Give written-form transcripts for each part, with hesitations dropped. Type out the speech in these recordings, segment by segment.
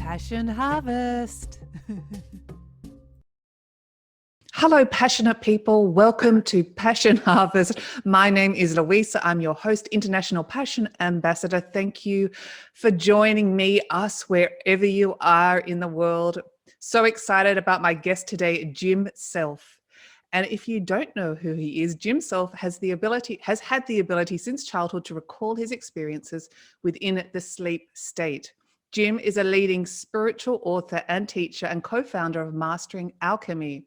Passion Harvest. Hello, passionate people. Welcome to Passion Harvest. My name is Louisa. I'm your host, International Passion Ambassador. Thank you for joining me, us, wherever you are in the world. So excited about my guest today, Jim Self. And if you don't know who he is, Jim Self has had the ability since childhood to recall his experiences within the sleep state. Jim is a leading spiritual author and teacher and co-founder of Mastering Alchemy.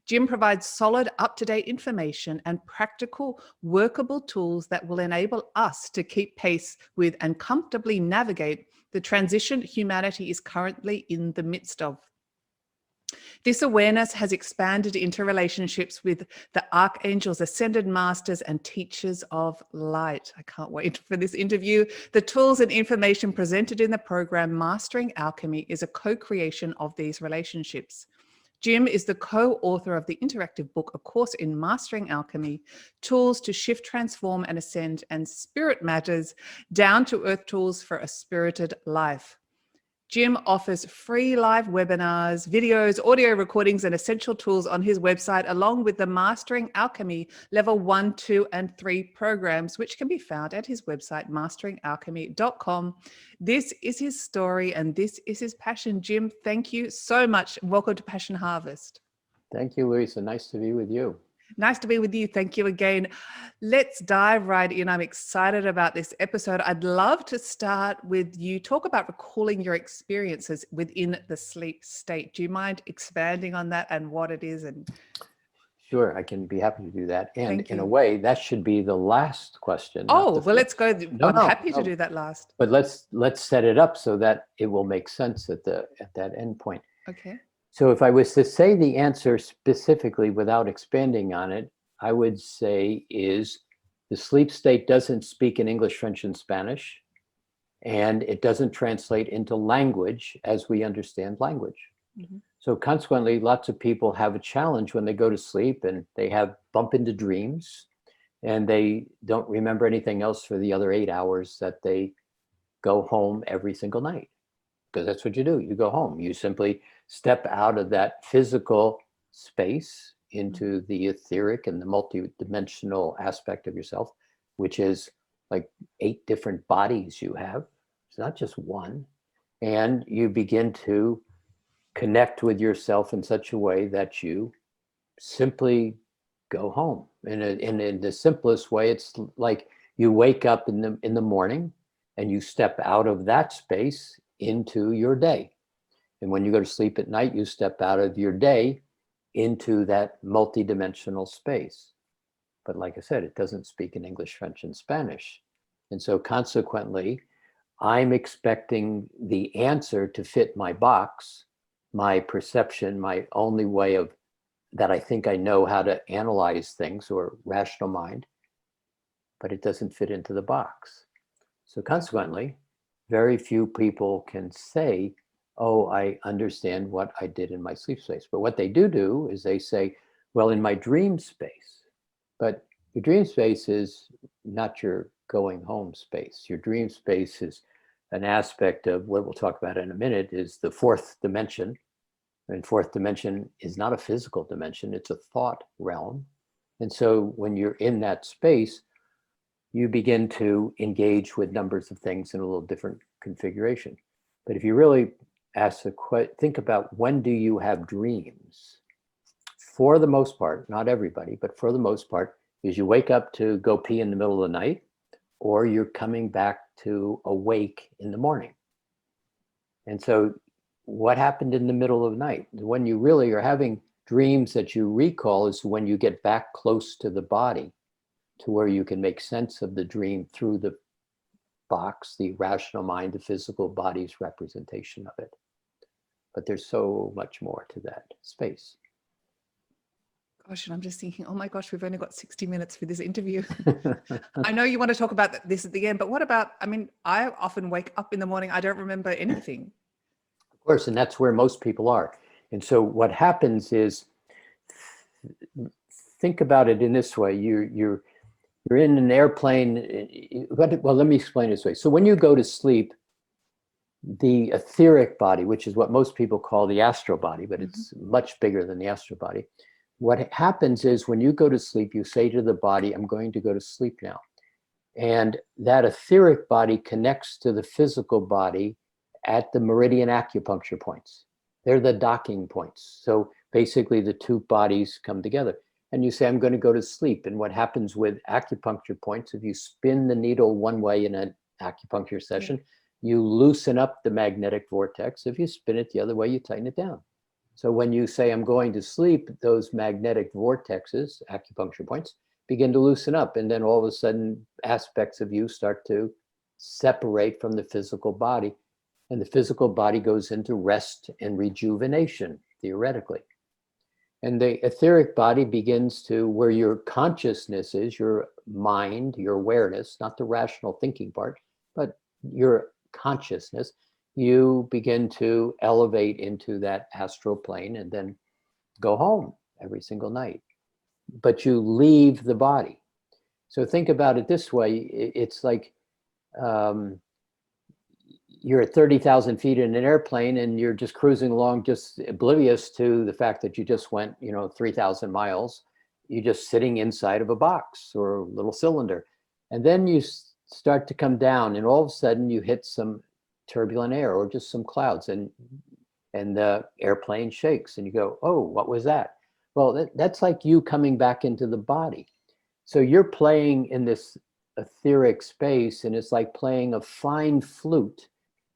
Jim provides solid, up-to-date information and practical, workable tools that will enable us to keep pace with and comfortably navigate the transition humanity is currently in the midst of. This awareness has expanded into relationships with the Archangels, Ascended Masters, and Teachers of Light. I can't wait for this interview. The tools and information presented in the program Mastering Alchemy is a co-creation of these relationships. Jim is the co-author of the interactive book, A Course in Mastering Alchemy, Tools to Shift, Transform, and Ascend, and Spirit Matters, Down-to-Earth Tools for a Spirited Life. Jim offers free live webinars, videos, audio recordings, and essential tools on his website, along with the Mastering Alchemy Level 1, 2, and 3 programs, which can be found at his website, masteringalchemy.com. This is his story, and this is his passion. Jim, thank you so much. Welcome to Passion Harvest. Thank you, Lisa. Nice to be with you. Nice to be with you. Thank you again. Let's dive right in. I'm excited about this episode. I'd love to start with you. Talk about recalling your experiences within the sleep state. Do you mind expanding on that and what it is? And sure, I can be happy to do that. And in a way, that should be the last question. Oh, well, let's go. I'm happy to do that last. But let's set it up so that it will make sense at that end point. Okay. So if I was to say the answer specifically without expanding on it, I would say is the sleep state doesn't speak in English, French, and Spanish, and it doesn't translate into language as we understand language. Mm-hmm. So consequently, lots of people have a challenge when they go to sleep and they bump into dreams and they don't remember anything else for the other 8 hours that they go home every single night. Because that's what you do. You go home. You simply step out of that physical space into the etheric and the multidimensional aspect of yourself, which is like 8 different bodies you have. It's not just one. And you begin to connect with yourself in such a way that you simply go home. And in the simplest way, it's like you wake up in the morning and you step out of that space into your day. And when you go to sleep at night, you step out of your day into that multidimensional space. But like I said, it doesn't speak in English, French, and Spanish. And so consequently, I'm expecting the answer to fit my box, my perception, my only way of that I think I know how to analyze things, or rational mind, but it doesn't fit into the box. So consequently, very few people can say, oh, I understand what I did in my sleep space. But what they do is they say, well, in my dream space. But your dream space is not your going home space. Your dream space is an aspect of what we'll talk about in a minute, is the fourth dimension. And fourth dimension is not a physical dimension, it's a thought realm. And so when you're in that space, you begin to engage with numbers of things in a little different configuration. But if you really think about, when do you have dreams? For the most part, not everybody, but for the most part, is you wake up to go pee in the middle of the night, or you're coming back to awake in the morning. And so what happened in the middle of the night? When you really are having dreams that you recall is when you get back close to the body, to where you can make sense of the dream through the box, the rational mind, the physical body's representation of it. But there's so much more to that space. Gosh, and I'm just thinking, oh my gosh, we've only got 60 minutes for this interview. I know you want to talk about this at the end, but what about, I often wake up in the morning, I don't remember anything. Of course, and that's where most people are. And so what happens is, think about it in this way. You're in an airplane. Well, let me explain it this way. So when you go to sleep, the etheric body, which is what most people call the astral body, but it's much bigger than the astral body. What happens is when you go to sleep, you say to the body, I'm going to go to sleep now. And that etheric body connects to the physical body at the meridian acupuncture points. They're the docking points. So basically the two bodies come together. And you say, I'm going to go to sleep. And what happens with acupuncture points, if you spin the needle one way in an acupuncture session, you loosen up the magnetic vortex. If you spin it the other way, you tighten it down. So when you say, I'm going to sleep, those magnetic vortexes, acupuncture points, begin to loosen up. And then all of a sudden, aspects of you start to separate from the physical body. And the physical body goes into rest and rejuvenation, theoretically. And the etheric body begins to, where your consciousness is, your mind, your awareness, not the rational thinking part, but your consciousness, you begin to elevate into that astral plane and then go home every single night. But you leave the body. So think about it this way. It's like you're at 30,000 feet in an airplane and you're just cruising along, just oblivious to the fact that you just went, 3,000 miles. You're just sitting inside of a box or a little cylinder. And then you start to come down and all of a sudden you hit some turbulent air or just some clouds and the airplane shakes and you go, oh, what was that? Well, that's like you coming back into the body. So you're playing in this etheric space and it's like playing a fine flute.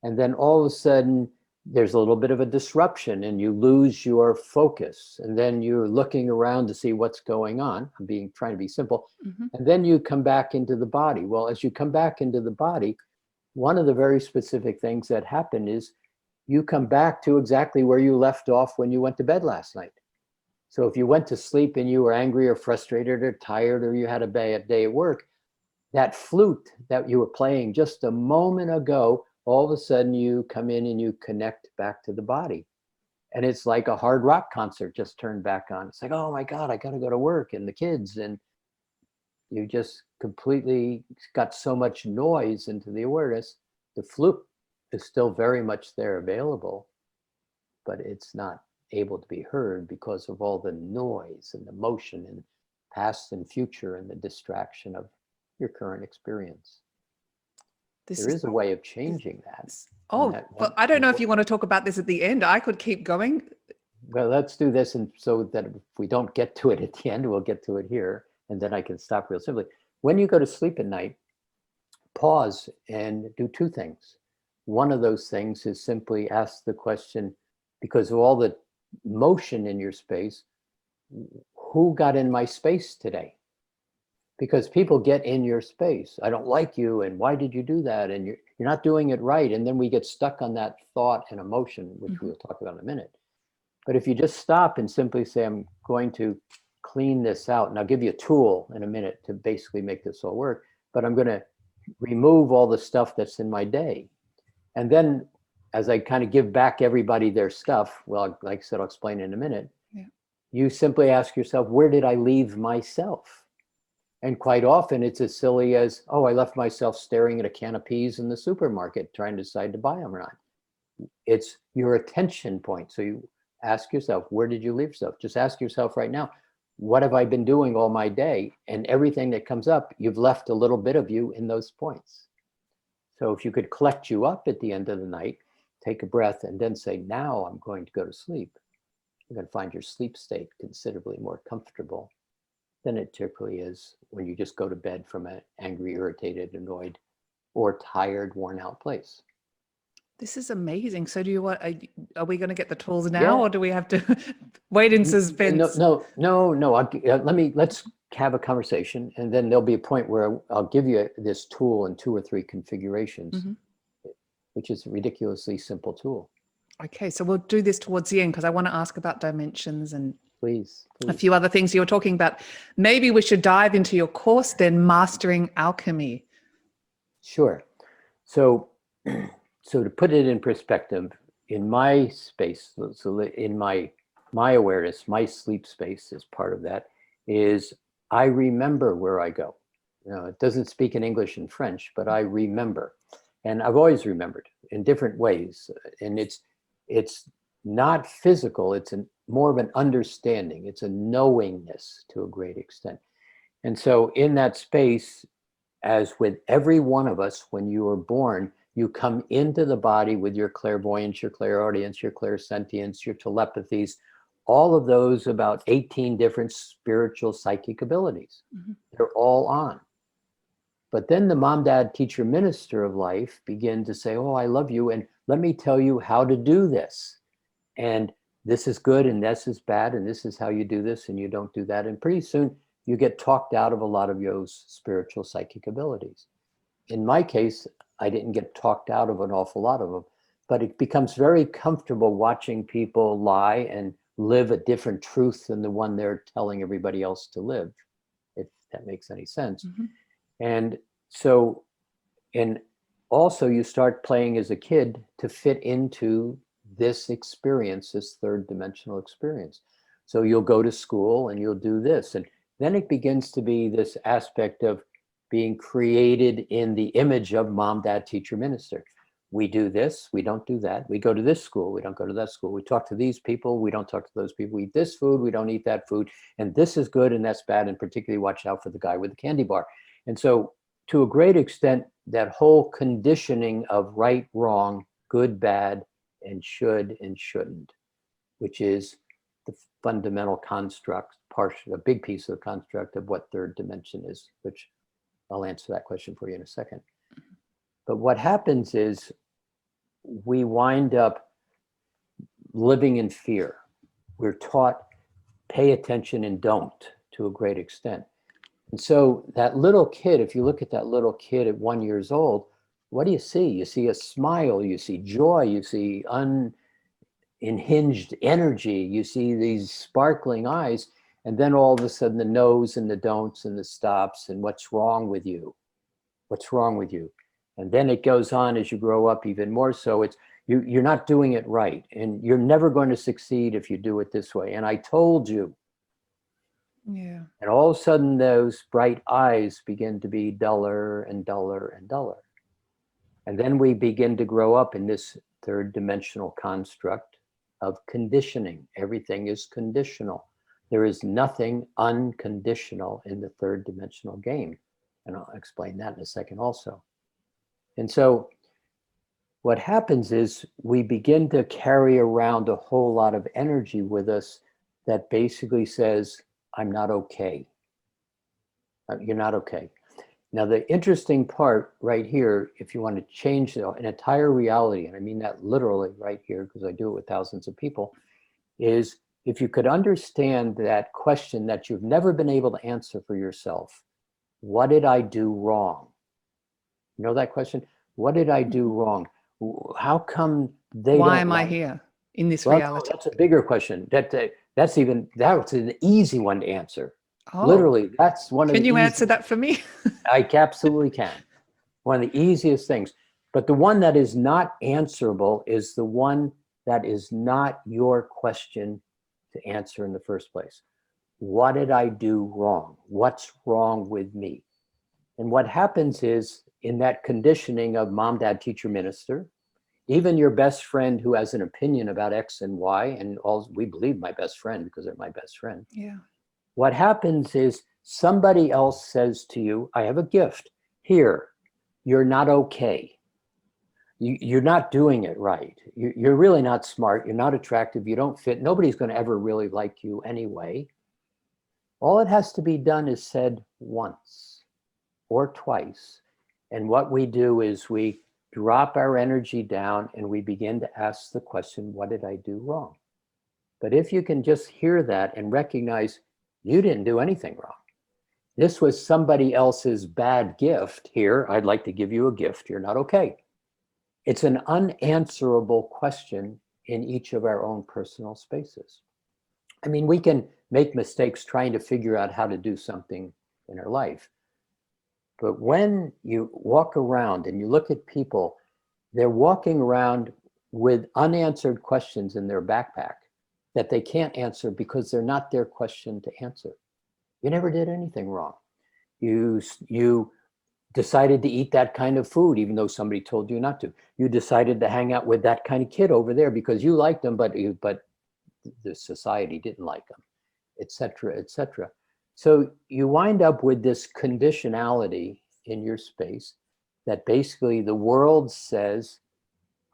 And then all of a sudden there's a little bit of a disruption and you lose your focus. And then you're looking around to see what's going on. I'm trying to be simple. And then you come back into the body. Well, as you come back into the body, one of the very specific things that happen is you come back to exactly where you left off when you went to bed last night. So if you went to sleep and you were angry or frustrated or tired or you had a bad day at work, that flute that you were playing just a moment ago, all of a sudden you come in and you connect back to the body. And it's like a hard rock concert just turned back on. It's like, oh my God, I got to go to work and the kids. And you just completely got so much noise into the awareness. The flute is still very much there available, but it's not able to be heard because of all the noise and the motion and past and future and the distraction of your current experience. There is a way of changing that. But I don't know if you want to talk about this at the end. I could keep going. Well, let's do this, and so that if we don't get to it at the end, we'll get to it here, and then I can stop real simply. When you go to sleep at night, pause and do two things. One of those things is simply ask the question, because of all the motion in your space, who got in my space today? Because people get in your space. I don't like you, and why did you do that? And you're not doing it right. And then we get stuck on that thought and emotion, which we'll talk about in a minute. But if you just stop and simply say, I'm going to clean this out, and I'll give you a tool in a minute to basically make this all work, but I'm going to remove all the stuff that's in my day. And then as I kind of give back everybody their stuff, well, like I said, I'll explain in a minute. Yeah. You simply ask yourself, where did I leave myself? And quite often it's as silly as, oh, I left myself staring at a can of peas in the supermarket trying to decide to buy them or not. It's your attention point. So you ask yourself, where did you leave yourself? Just ask yourself right now, what have I been doing all my day? And everything that comes up, you've left a little bit of you in those points. So if you could collect you up at the end of the night, take a breath and then say, now I'm going to go to sleep. You're going to find your sleep state considerably more comfortable than it typically is when you just go to bed from an angry, irritated, annoyed, or tired, worn out place. This is amazing. So do you want, are we going to get the tools now, or do we have to wait in suspense? No. Let's have a conversation, and then there'll be a point where I'll give you this tool in 2 or 3 configurations, which is a ridiculously simple tool. Okay, so we'll do this towards the end because I want to ask about dimensions and please. A few other things you were talking about. Maybe we should dive into your course then, Mastering Alchemy. Sure. So to put it in perspective, in my space, so in my awareness, my sleep space is part of that, is I remember where I go. It doesn't speak in English and French, but I remember. And I've always remembered. in different ways. And it's not physical, it's more of an understanding. It's a knowingness to a great extent. And so in that space, as with every one of us, when you are born, you come into the body with your clairvoyance, your clairaudience, your clairsentience, your telepathies, all of those about 18 different spiritual psychic abilities. Mm-hmm. They're all on. But then the mom, dad, teacher, minister of life begin to say, oh, I love you, and let me tell you how to do this. And this is good, and this is bad, and this is how you do this, and you don't do that. And pretty soon you get talked out of a lot of those spiritual psychic abilities. In my case, I didn't get talked out of an awful lot of them, but it becomes very comfortable watching people lie and live a different truth than the one they're telling everybody else to live, if that makes any sense. Mm-hmm. And so, and also you start playing as a kid to fit into this experience, this third dimensional experience. So you'll go to school and you'll do this. And then it begins to be this aspect of being created in the image of mom, dad, teacher, minister. We do this, we don't do that. We go to this school, we don't go to that school. We talk to these people, we don't talk to those people. We eat this food, we don't eat that food. And this is good and that's bad. And particularly watch out for the guy with the candy bar. And so to a great extent, that whole conditioning of right, wrong, good, bad, and should and shouldn't, which is the fundamental construct, a big piece of the construct of what third dimension is, which I'll answer that question for you in a second. But what happens is we wind up living in fear. We're taught pay attention and don't to a great extent. And so that little kid, if you look at that little kid at 1 year old, what do you see? You see a smile, you see joy, you see unhinged energy, you see these sparkling eyes, and then all of a sudden the no's and the don'ts and the stops and what's wrong with you? What's wrong with you? And then it goes on as you grow up even more so. It's you're not doing it right, and you're never going to succeed if you do it this way. And I told you. Yeah. And all of a sudden those bright eyes begin to be duller and duller and duller. And then we begin to grow up in this third dimensional construct of conditioning. Everything is conditional. There is nothing unconditional in the third dimensional game. And I'll explain that in a second also. And so what happens is we begin to carry around a whole lot of energy with us that basically says, I'm not okay. You're not okay. Now, the interesting part right here, if you want to change an entire reality, and I mean that literally right here, because I do it with thousands of people, is if you could understand that question that you've never been able to answer for yourself, what did I do wrong? You know that question? What did I do wrong? How come they Why don't am I like here in this well, reality? no, that's a bigger question. That's an easy one to answer. Oh, literally, that's one of the can you easy, answer that for me? I absolutely can. One of the easiest things. But the one that is not answerable is the one that is not your question to answer in the first place. What did I do wrong? What's wrong with me? And what happens is in that conditioning of mom, dad, teacher, minister, even your best friend who has an opinion about X and Y, and all we believe my best friend because they're my best friend. Yeah. What happens is somebody else says to you, I have a gift. Here, you're not okay. You're not doing it right. You're really not smart. You're not attractive. You don't fit. Nobody's going to ever really like you anyway. All it has to be done is said once or twice. And what we do is we drop our energy down and we begin to ask the question, what did I do wrong? But if you can just hear that and recognize you didn't do anything wrong. This was somebody else's bad gift. Here, I'd like to give you a gift. You're not okay. It's an unanswerable question in each of our own personal spaces. I mean, we can make mistakes trying to figure out how to do something in our life. But when you walk around and you look at people, they're walking around with unanswered questions in their backpack that they can't answer because they're not their question to answer. You never did anything wrong. You decided to eat that kind of food, even though somebody told you not to. You decided to hang out with that kind of kid over there because you liked them, but the society didn't like them, et cetera, et cetera. So you wind up with this conditionality in your space that basically the world says,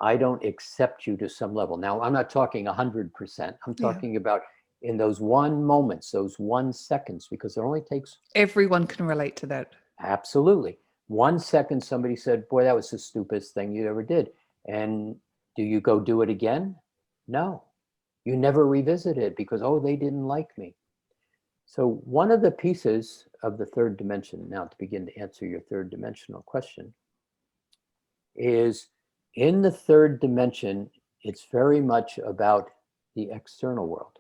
I don't accept you to some level. Now, I'm not talking 100%. I'm Yeah. talking about in those one moments, those 1 seconds, because it only takes. Everyone can relate to that. Absolutely. 1 second, somebody said, boy, that was the stupidest thing you ever did. And do you go do it again? No. You never revisit it because, oh, they didn't like me. So one of the pieces of the third dimension, now to begin to answer your third dimensional question, is in the third dimension, it's very much about the external world.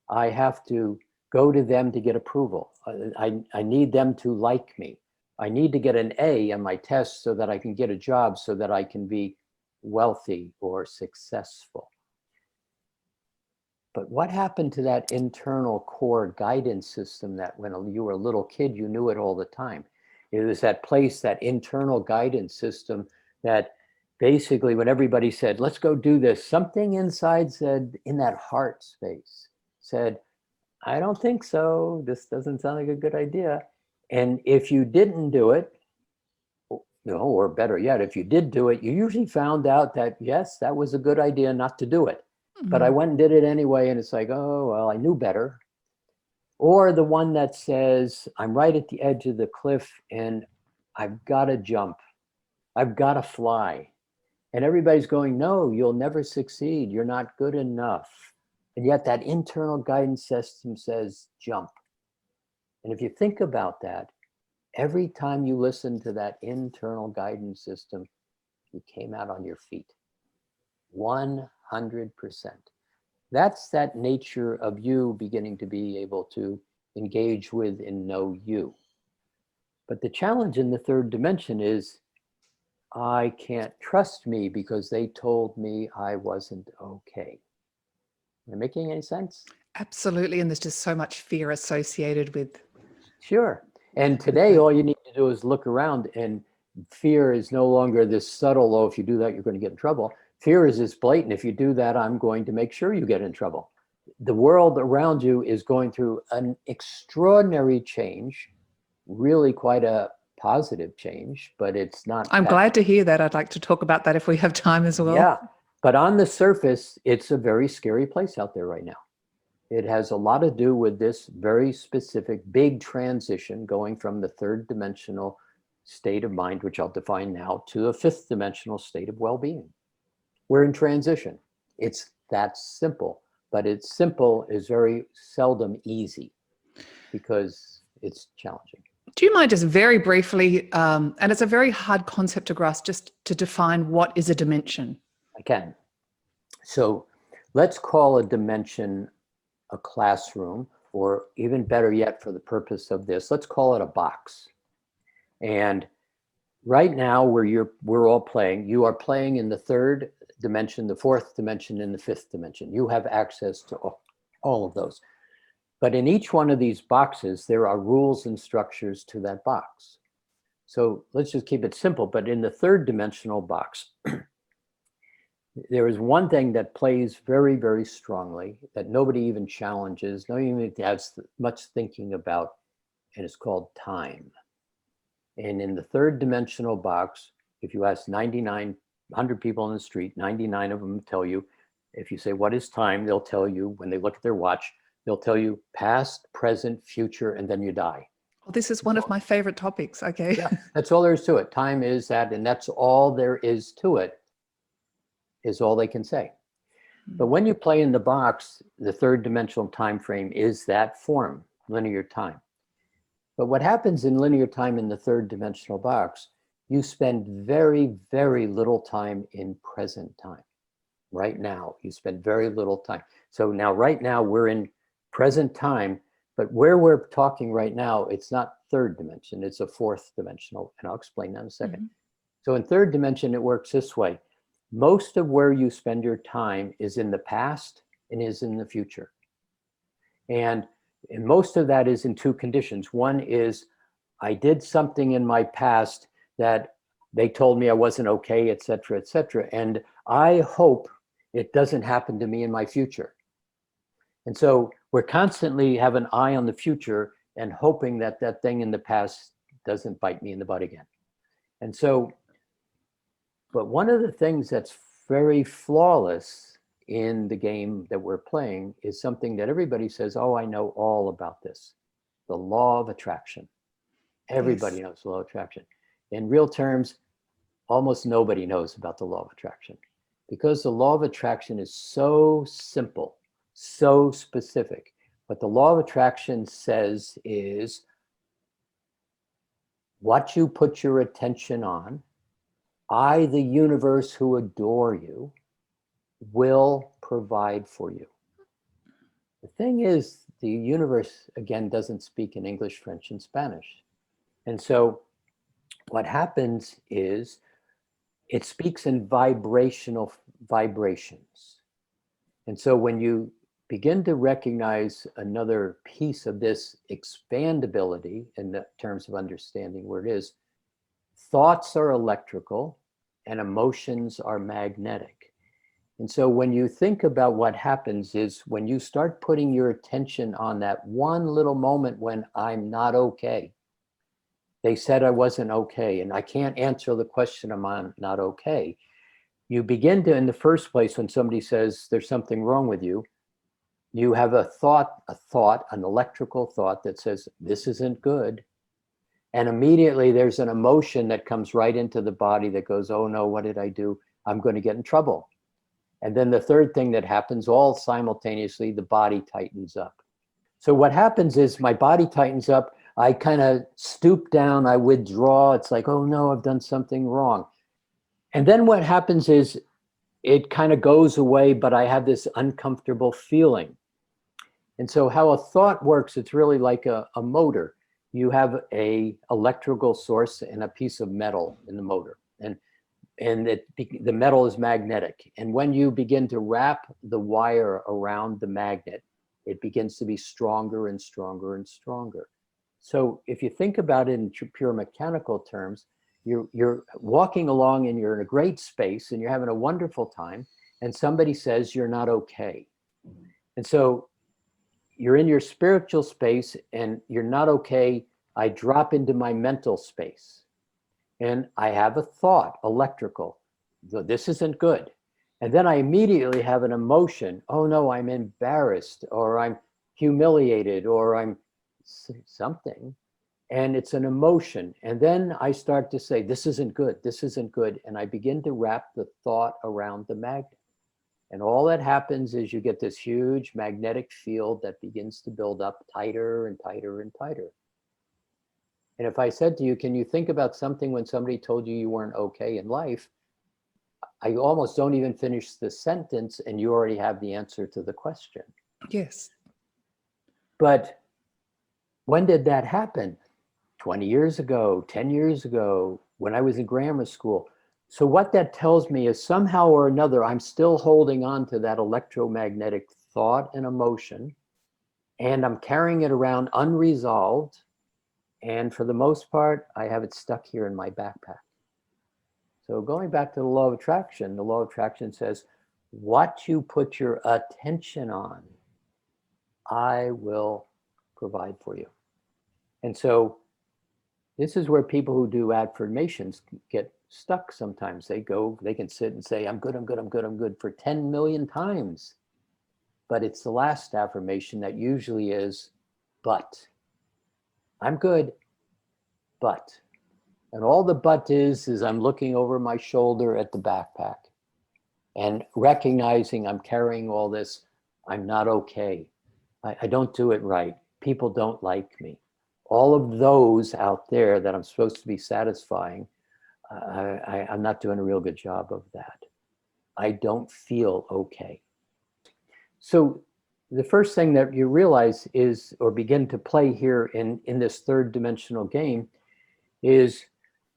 I have to go to them to get approval. I need them to like me. I need to get an A on my test so that I can get a job, so that I can be wealthy or successful. But what happened to that internal core guidance system that when you were a little kid, you knew it all the time? It was that place, that internal guidance system that basically when everybody said, let's go do this, something inside said, in that heart space, said, I don't think so. This doesn't sound like a good idea. And if you didn't do it, or better yet, if you did do it, you usually found out that, yes, that was a good idea not to do it. But I went and did it anyway. And it's like, oh, well, I knew better. Or the one that says, I'm right at the edge of the cliff and I've got to jump. I've got to fly. And everybody's going, no, you'll never succeed. You're not good enough. And yet that internal guidance system says, jump. And if you think about that, every time you listen to that internal guidance system, you came out on your feet. 100%. That's that nature of you beginning to be able to engage with and know you. But the challenge in the third dimension is, I can't trust me because they told me I wasn't okay. Am I making any sense? Absolutely. And there's just so much fear associated with. Sure. And today, all you need to do is look around, and fear is no longer this subtle, oh, if you do that, you're going to get in trouble. Fear is this blatant, if you do that, I'm going to make sure you get in trouble. The world around you is going through an extraordinary change, really quite a positive change, but it's not. I'm glad to hear that. I'd like to talk about that if we have time as well. Yeah. But on the surface, it's a very scary place out there right now. It has a lot to do with this very specific big transition going from the third dimensional state of mind, which I'll define now, to a fifth dimensional state of well-being. We're in transition. It's that simple, but it's simple is very seldom easy because it's challenging. Do you mind just very briefly, and it's a very hard concept to grasp, just to define what is a dimension? I can. So let's call a dimension a classroom, or even better yet, for the purpose of this, let's call it a box. And right now, we're all playing, you are playing in the third dimension, the fourth dimension, and the fifth dimension. You have access to all of those. But in each one of these boxes, there are rules and structures to that box. So let's just keep it simple. But in the third dimensional box, there is one thing that plays very, very strongly that nobody even challenges, nobody even has much thinking about, and it's called time. And in the third dimensional box, if you ask 100 people on the street, 99 of them tell you, if you say, what is time? They'll tell you, when they look at their watch, they'll tell you past, present, future, and then you die. Well, this is one of my favorite topics. Okay. Yeah, that's all there is to it. Time is that, and that's all there is to it, is all they can say. But when you play in the box, the third dimensional time frame is that form, linear time. But what happens in linear time in the third dimensional box, you spend very, very little time in present time. Right now, you spend very little time. So now, right now, we're in present time, but where we're talking right now, it's not third dimension, it's a fourth dimensional, and I'll explain that in a second. So in third dimension, it works this way. Most of where you spend your time is in the past and is in the future. And most of that is in two conditions. One is, I did something in my past that they told me I wasn't okay, et cetera, et cetera. And I hope it doesn't happen to me in my future. And so we're constantly have an eye on the future and hoping that that thing in the past doesn't bite me in the butt again. And so, but one of the things that's very flawless in the game that we're playing is something that everybody says, oh, I know all about this. The law of attraction. Everybody knows the law of attraction. In real terms, almost nobody knows about the law of attraction because the law of attraction is so simple, so specific. What the law of attraction says is what you put your attention on, I, the universe who adore you, will provide for you. The thing is, the universe, again, doesn't speak in English, French, and Spanish. And so what happens is it speaks in vibrational vibrations. And so when you begin to recognize another piece of this expandability in the terms of understanding where it is, thoughts are electrical and emotions are magnetic. And so when you think about what happens is when you start putting your attention on that one little moment when I'm not okay, they said I wasn't okay, and I can't answer the question, am I not okay? You begin to, in the first place, when somebody says there's something wrong with you, you have a thought, an electrical thought that says, this isn't good. And immediately there's an emotion that comes right into the body that goes, oh no, what did I do? I'm going to get in trouble. And then the third thing that happens, all simultaneously, the body tightens up. So what happens is my body tightens up, I kind of stoop down, I withdraw. It's like, oh no, I've done something wrong. And then what happens is it kind of goes away, but I have this uncomfortable feeling. And so how a thought works, it's really like a motor. You have a electrical source and a piece of metal in the motor. And the metal is magnetic. And when you begin to wrap the wire around the magnet, it begins to be stronger and stronger and stronger. So if you think about it in pure mechanical terms, you're walking along and you're in a great space and you're having a wonderful time, and somebody says you're not okay. And so you're in your spiritual space and you're not okay. I drop into my mental space and I have a thought, electrical, this isn't good. And then I immediately have an emotion, oh no, I'm embarrassed, or I'm humiliated, or I'm something. And it's an emotion. And then I start to say, this isn't good, this isn't good. And I begin to wrap the thought around the magnet. And all that happens is you get this huge magnetic field that begins to build up tighter and tighter and tighter. And if I said to you, can you think about something when somebody told you you weren't okay in life? I almost don't even finish the sentence and you already have the answer to the question. Yes. But when did that happen? 20 years ago, 10 years ago, when I was in grammar school. So what that tells me is somehow or another, I'm still holding on to that electromagnetic thought and emotion, and I'm carrying it around unresolved. And for the most part, I have it stuck here in my backpack. So going back to the law of attraction says, what you put your attention on, I will provide for you. And so this is where people who do affirmations get stuck sometimes. They can sit and say, I'm good, I'm good, I'm good, I'm good for 10 million times. But it's the last affirmation that usually is, but. I'm good, but. And all the but is I'm looking over my shoulder at the backpack and recognizing I'm carrying all this. I'm not okay. I don't do it right. People don't like me. All of those out there that I'm supposed to be satisfying, I'm not doing a real good job of that. I don't feel okay. So the first thing that you realize is, or begin to play here in this third dimensional game, is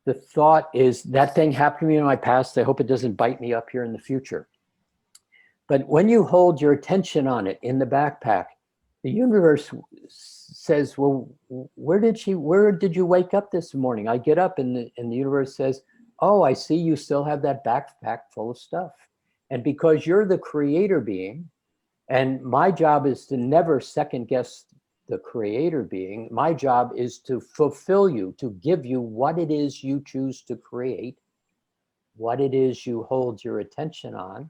the thought is that thing happened to me in my past. I hope it doesn't bite me up here in the future. But when you hold your attention on it in the backpack, the universe says, well, where did you wake up this morning? I get up and the universe says, oh, I see you still have that backpack full of stuff. And because you're the creator being, and my job is to never second guess the creator being, my job is to fulfill you, to give you what it is you choose to create, what it is you hold your attention on.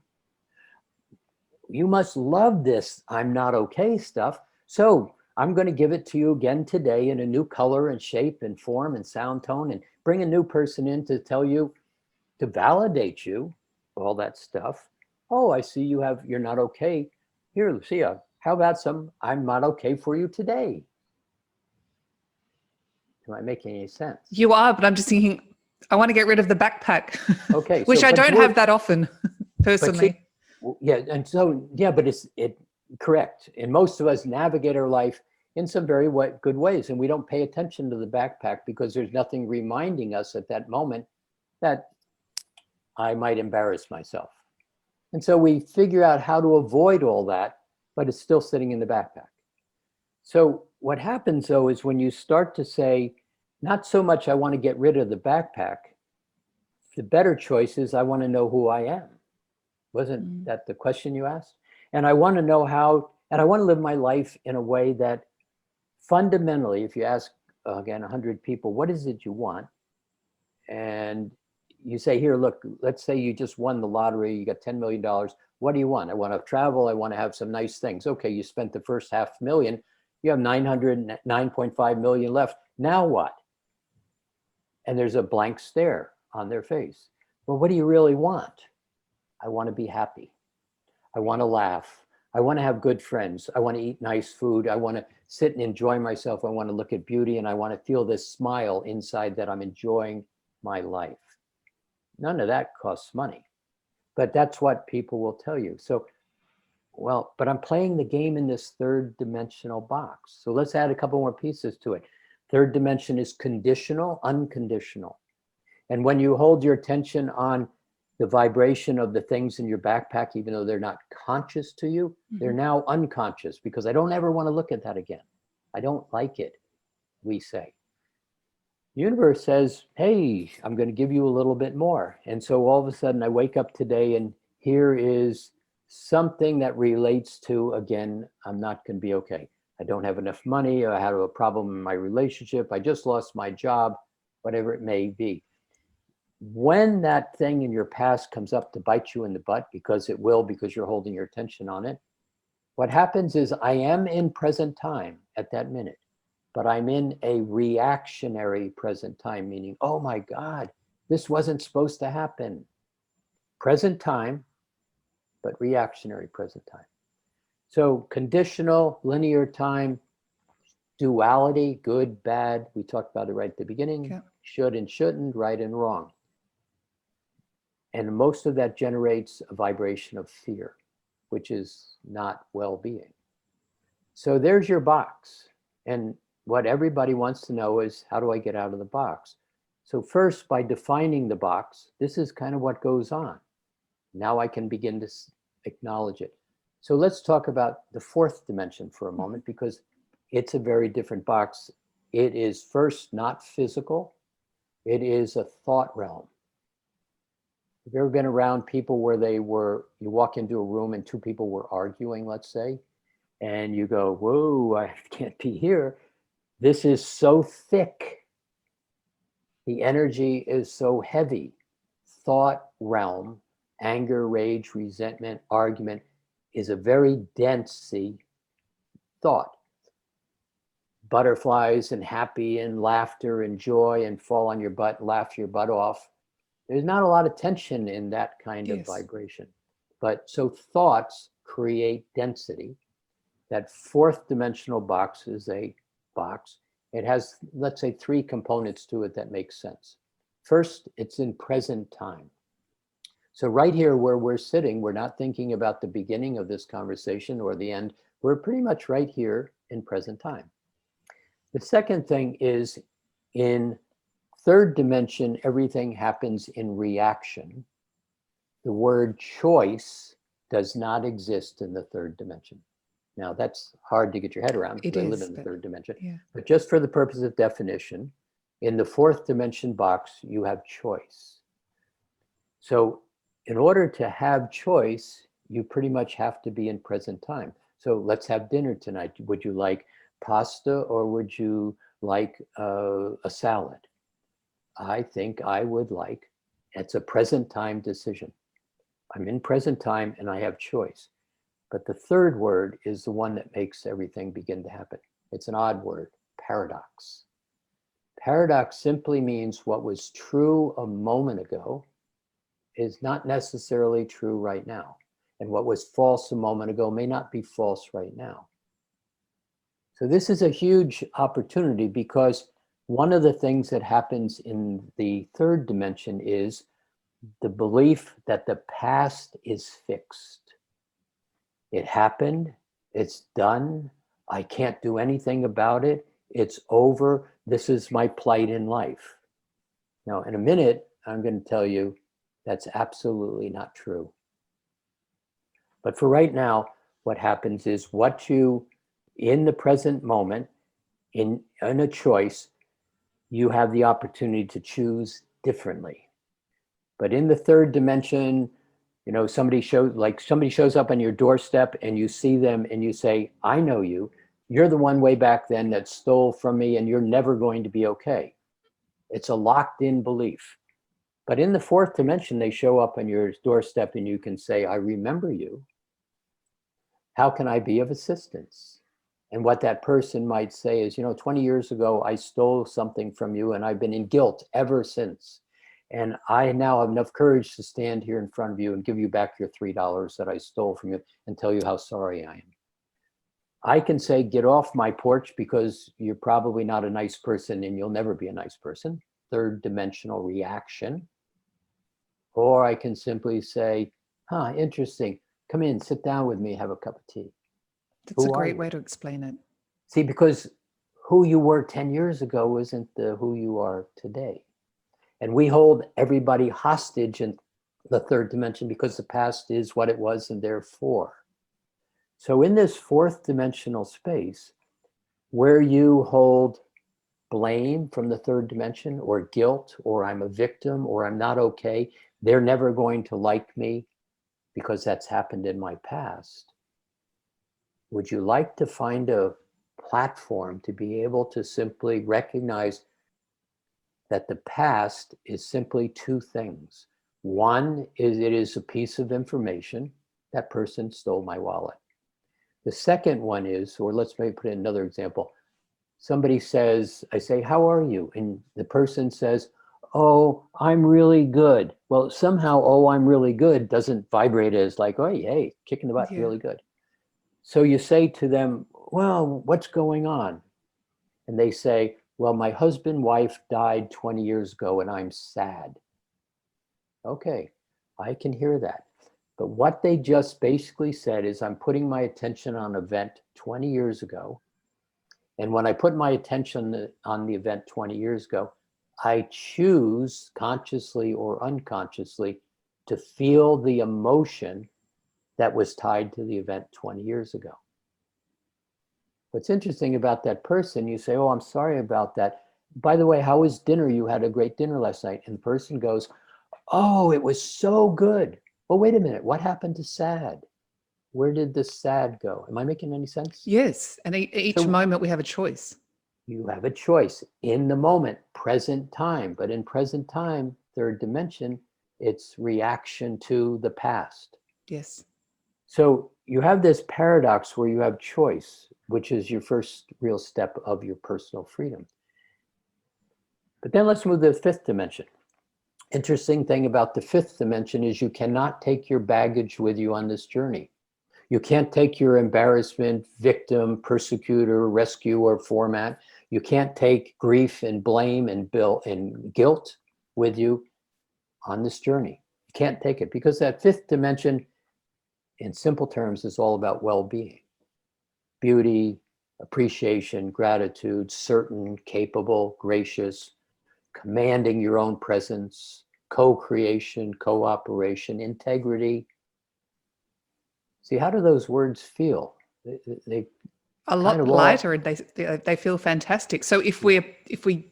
You must love this I'm not okay stuff. So I'm going to give it to you again today in a new color and shape and form and sound tone, and bring a new person in to tell you, to validate you, all that stuff. Oh, I see you're not okay. Here, Lucia, how about some I'm not okay for you today? Am I making any sense? You are, but I'm just thinking, I want to get rid of the backpack. Okay. Which I don't have that often, personally. Yeah, and so, yeah, but correct. And most of us navigate our life in some very good ways, and we don't pay attention to the backpack because there's nothing reminding us at that moment that I might embarrass myself. And so we figure out how to avoid all that, but it's still sitting in the backpack. So what happens though is when you start to say, not so much I want to get rid of the backpack, the better choice is I want to know who I am. Wasn't that the question you asked? And I want to know how, and I want to live my life in a way that fundamentally, if you ask, again, 100 people, what is it you want? And you say, here, look, let's say you just won the lottery, you got $10 million. What do you want? I want to travel. I want to have some nice things. Okay, you spent the first $500,000. You have 909.5 million left. Now what? And there's a blank stare on their face. Well, what do you really want? I want to be happy. I want to laugh. I want to have good friends. I want to eat nice food. I want to sit and enjoy myself. I want to look at beauty, and I want to feel this smile inside that I'm enjoying my life. None of that costs money, but that's what people will tell you. So, well, but I'm playing the game in this third dimensional box. So let's add a couple more pieces to it. Third dimension is conditional, unconditional. And when you hold your attention on the vibration of the things in your backpack, even though they're not conscious to you, they're now unconscious, because I don't ever want to look at that again. I don't like it, we say. The universe says, hey, I'm going to give you a little bit more. And so all of a sudden I wake up today and here is something that relates to, again, I'm not going to be okay. I don't have enough money. I had a problem in my relationship. I just lost my job, whatever it may be. When that thing in your past comes up to bite you in the butt, because it will, because you're holding your attention on it, what happens is I am in present time at that minute, but I'm in a reactionary present time, meaning, oh my God, this wasn't supposed to happen. Present time, but reactionary present time. So conditional, linear time, duality, good, bad. We talked about it right at the beginning. Yeah. Should and shouldn't, right and wrong. And most of that generates a vibration of fear, which is not well-being. So there's your box. And what everybody wants to know is, how do I get out of the box? So first, by defining the box, this is kind of what goes on. Now I can begin to acknowledge it. So let's talk about the fourth dimension for a moment, because it's a very different box. It is first not physical. It is a thought realm. Have you ever been around people where you walk into a room and two people were arguing, let's say, and you go, whoa, I can't be here. This is so thick. The energy is so heavy. Thought realm, anger, rage, resentment, argument is a very dense thought. Butterflies and happy and laughter and joy and fall on your butt, laugh your butt off. There's not a lot of tension in that kind of vibration. But so thoughts create density. That fourth dimensional box is a box. It has, let's say, three components to it that make sense. First, it's in present time. So right here where we're sitting, we're not thinking about the beginning of this conversation or the end. We're pretty much right here in present time. The second thing is, in third dimension, everything happens in reaction. The word choice does not exist in the third dimension. Now, that's hard to get your head around It because I live is, in the but third dimension. yeah. But just for the purpose of definition, in the fourth dimension box, you have choice. So in order to have choice, you pretty much have to be in present time. So let's have dinner tonight. Would you like pasta or would you like a salad? I think I would like, it's a present time decision. I'm in present time and I have choice. But the third word is the one that makes everything begin to happen. It's an odd word, paradox. Paradox simply means what was true a moment ago is not necessarily true right now. And what was false a moment ago may not be false right now. So this is a huge opportunity because one of the things that happens in the third dimension is the belief that the past is fixed. It happened, it's done, I can't do anything about it, it's over, this is my plight in life. Now, in a minute, I'm going to tell you that's absolutely not true. But for right now, what happens is what you, in the present moment, in a choice, you have the opportunity to choose differently. But in the third dimension, you know, somebody shows up on your doorstep and you see them and you say, I know you. You're the one way back then that stole from me and you're never going to be okay. It's a locked in belief. But in the fourth dimension, they show up on your doorstep and you can say, I remember you. How can I be of assistance? And what that person might say is, 20 years ago, I stole something from you and I've been in guilt ever since. And I now have enough courage to stand here in front of you and give you back your $3 that I stole from you and tell you how sorry I am. I can say, get off my porch because you're probably not a nice person and you'll never be a nice person. Third dimensional reaction. Or I can simply say, interesting. Come in, sit down with me, have a cup of tea. That's a Who are great you? way to explain it. See, because who you were 10 years ago isn't who you are today. And we hold everybody hostage in the third dimension because the past is what it was and therefore. So in this fourth dimensional space, where you hold blame from the third dimension or guilt or I'm a victim or I'm not okay, they're never going to like me because that's happened in my past. Would you like to find a platform to be able to simply recognize that the past is simply two things? One is it is a piece of information. That person stole my wallet. The second one is, or let's maybe put in another example. Somebody says, I say, how are you? And the person says, oh, I'm really good. Well, somehow, oh, I'm really good doesn't vibrate as like, oh, hey, kicking the butt, Yeah. really good. So you say to them, well, what's going on? And they say, well, my husband, wife died 20 years ago and I'm sad. Okay, I can hear that. But what they just basically said is I'm putting my attention on an event 20 years ago. And when I put my attention on the event 20 years ago, I choose consciously or unconsciously to feel the emotion that was tied to the event 20 years ago. What's interesting about that person, you say, oh, I'm sorry about that. By the way, how was dinner? You had a great dinner last night. And the person goes, oh, it was so good. Well, wait a minute. What happened to sad? Where did the sad go? Am I making any sense? Yes. And each So moment we have a choice. you have a choice in the moment, present time. But in present time, third dimension, it's reaction to the past. Yes. So you have this paradox where you have choice, which is your first real step of your personal freedom. But then let's move to the fifth dimension. Interesting thing about the fifth dimension is you cannot take your baggage with you on this journey. You can't take your embarrassment, victim, persecutor, rescuer format. You can't take grief and blame and guilt with you on this journey. You can't take it because that fifth dimension, in simple terms, is all about well-being, beauty, appreciation, gratitude, certain, capable, gracious, commanding your own presence, co-creation, cooperation, integrity. See, how do those words feel? they A kind lot of all, lighter, and they feel fantastic. So if we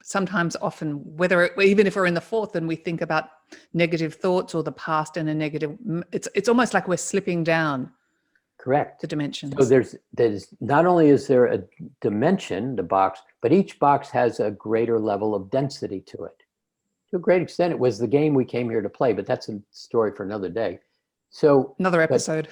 sometimes often even if we're in the fourth and we think about negative thoughts or the past and a negative, it's almost like we're slipping down correct. the So dimensions. there's not only is there a dimension, the box, but each box has a greater level of density to it. To a great extent, it was the game we came here to play, but that's a story for another day. So, Another but episode.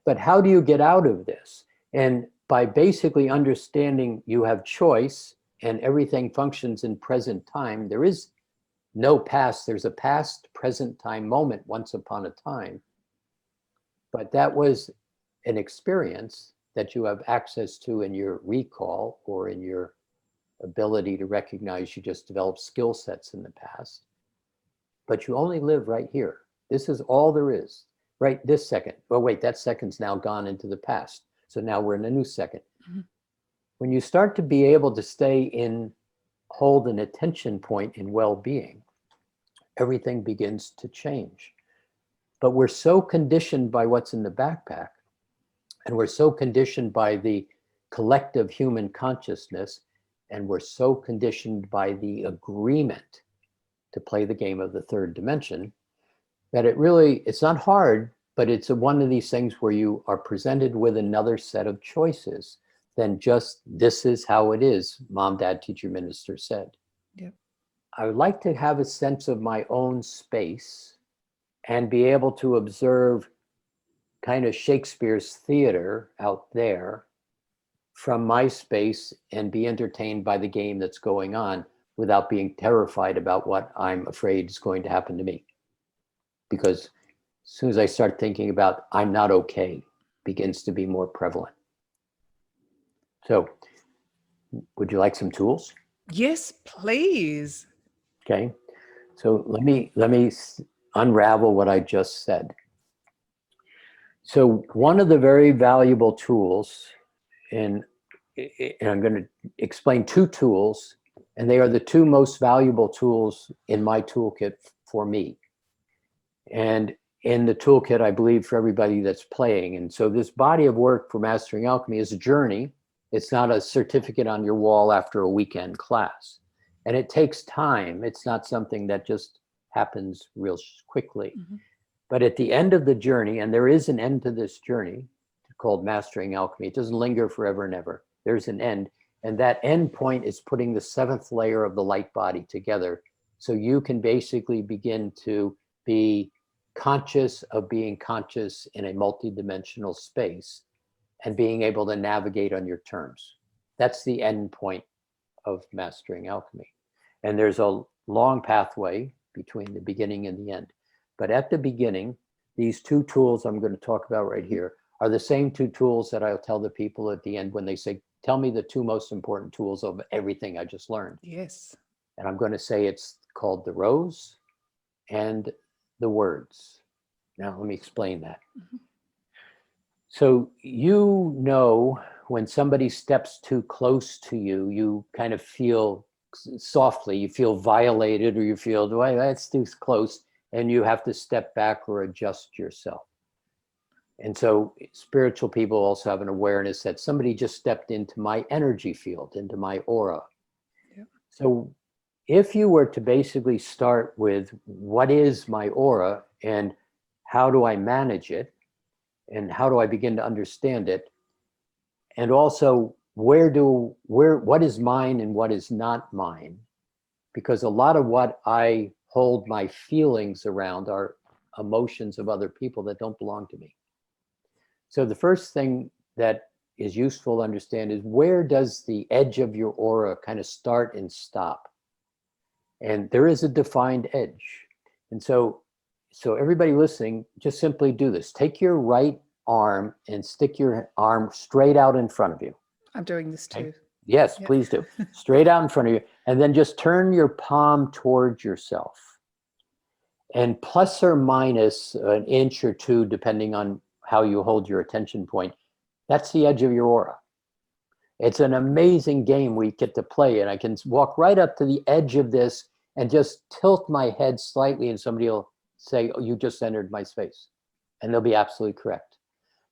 but how do you get out of this? And by basically understanding you have choice and everything functions in present time, there is no past. There's a past, present time moment once upon a time. But that was an experience that you have access to in your recall or in your ability to recognize you just developed skill sets in the past. But you only live right here. This is all there is, right this second. Oh, wait, that second's now gone into the past. So now we're in a new second. Mm-hmm. When you start to be able to hold an attention point in well-being, everything begins to change. But we're so conditioned by what's in the backpack, and we're so conditioned by the collective human consciousness, and we're so conditioned by the agreement to play the game of the third dimension, that it's not hard, but it's one of these things where you are presented with another set of choices than just, this is how it is, mom, dad, teacher, minister said. Yep. I would like to have a sense of my own space and be able to observe kind of Shakespeare's theater out there from my space and be entertained by the game that's going on without being terrified about what I'm afraid is going to happen to me. Because as soon as I start thinking about I'm not okay, begins to be more prevalent. So would you like some tools? Yes, please. Okay. So let me unravel what I just said. So one of the very valuable tools, and I'm going to explain two tools, and they are the two most valuable tools in my toolkit for me. And in the toolkit, I believe, for everybody that's playing. And so this body of work for Mastering Alchemy is a journey. It's not a certificate on your wall after a weekend class. And it takes time. It's not something that just happens real quickly. Mm-hmm. But at the end of the journey, and there is an end to this journey called Mastering Alchemy, it doesn't linger forever and ever. There's an end. And that end point is putting the seventh layer of the light body together. So you can basically begin to be conscious of being conscious in a multidimensional space and being able to navigate on your terms. That's the end point of Mastering Alchemy. And there's a long pathway between the beginning and the end. But at the beginning, these two tools I'm going to talk about right here are the same two tools that I'll tell the people at the end when they say, tell me the two most important tools of everything I just learned. Yes. And I'm going to say it's called the rose and the words. Now, let me explain that. Mm-hmm. So you know when somebody steps too close to you, you kind of feel softly, you feel violated, or you feel, well, that's too close, and you have to step back or adjust yourself. And so spiritual people also have an awareness that somebody just stepped into my energy field, into my aura. Yeah. So if you were to basically start with what is my aura and how do I manage it and how do I begin to understand it, and also what is mine and what is not mine, because a lot of what I hold my feelings around are emotions of other people that don't belong to me. So the first thing that is useful to understand is, where does the edge of your aura kind of start and stop? And there is a defined edge. And so everybody listening, just simply do this. Take your right arm and stick your arm straight out in front of you. I'm doing this too. Okay? Yes, yep. Please do. Straight out in front of you. And then just turn your palm towards yourself. And plus or minus an inch or two, depending on how you hold your attention point, that's the edge of your aura. It's an amazing game we get to play, and I can walk right up to the edge of this and just tilt my head slightly, and somebody will say, oh, you just entered my space. And they'll be absolutely correct.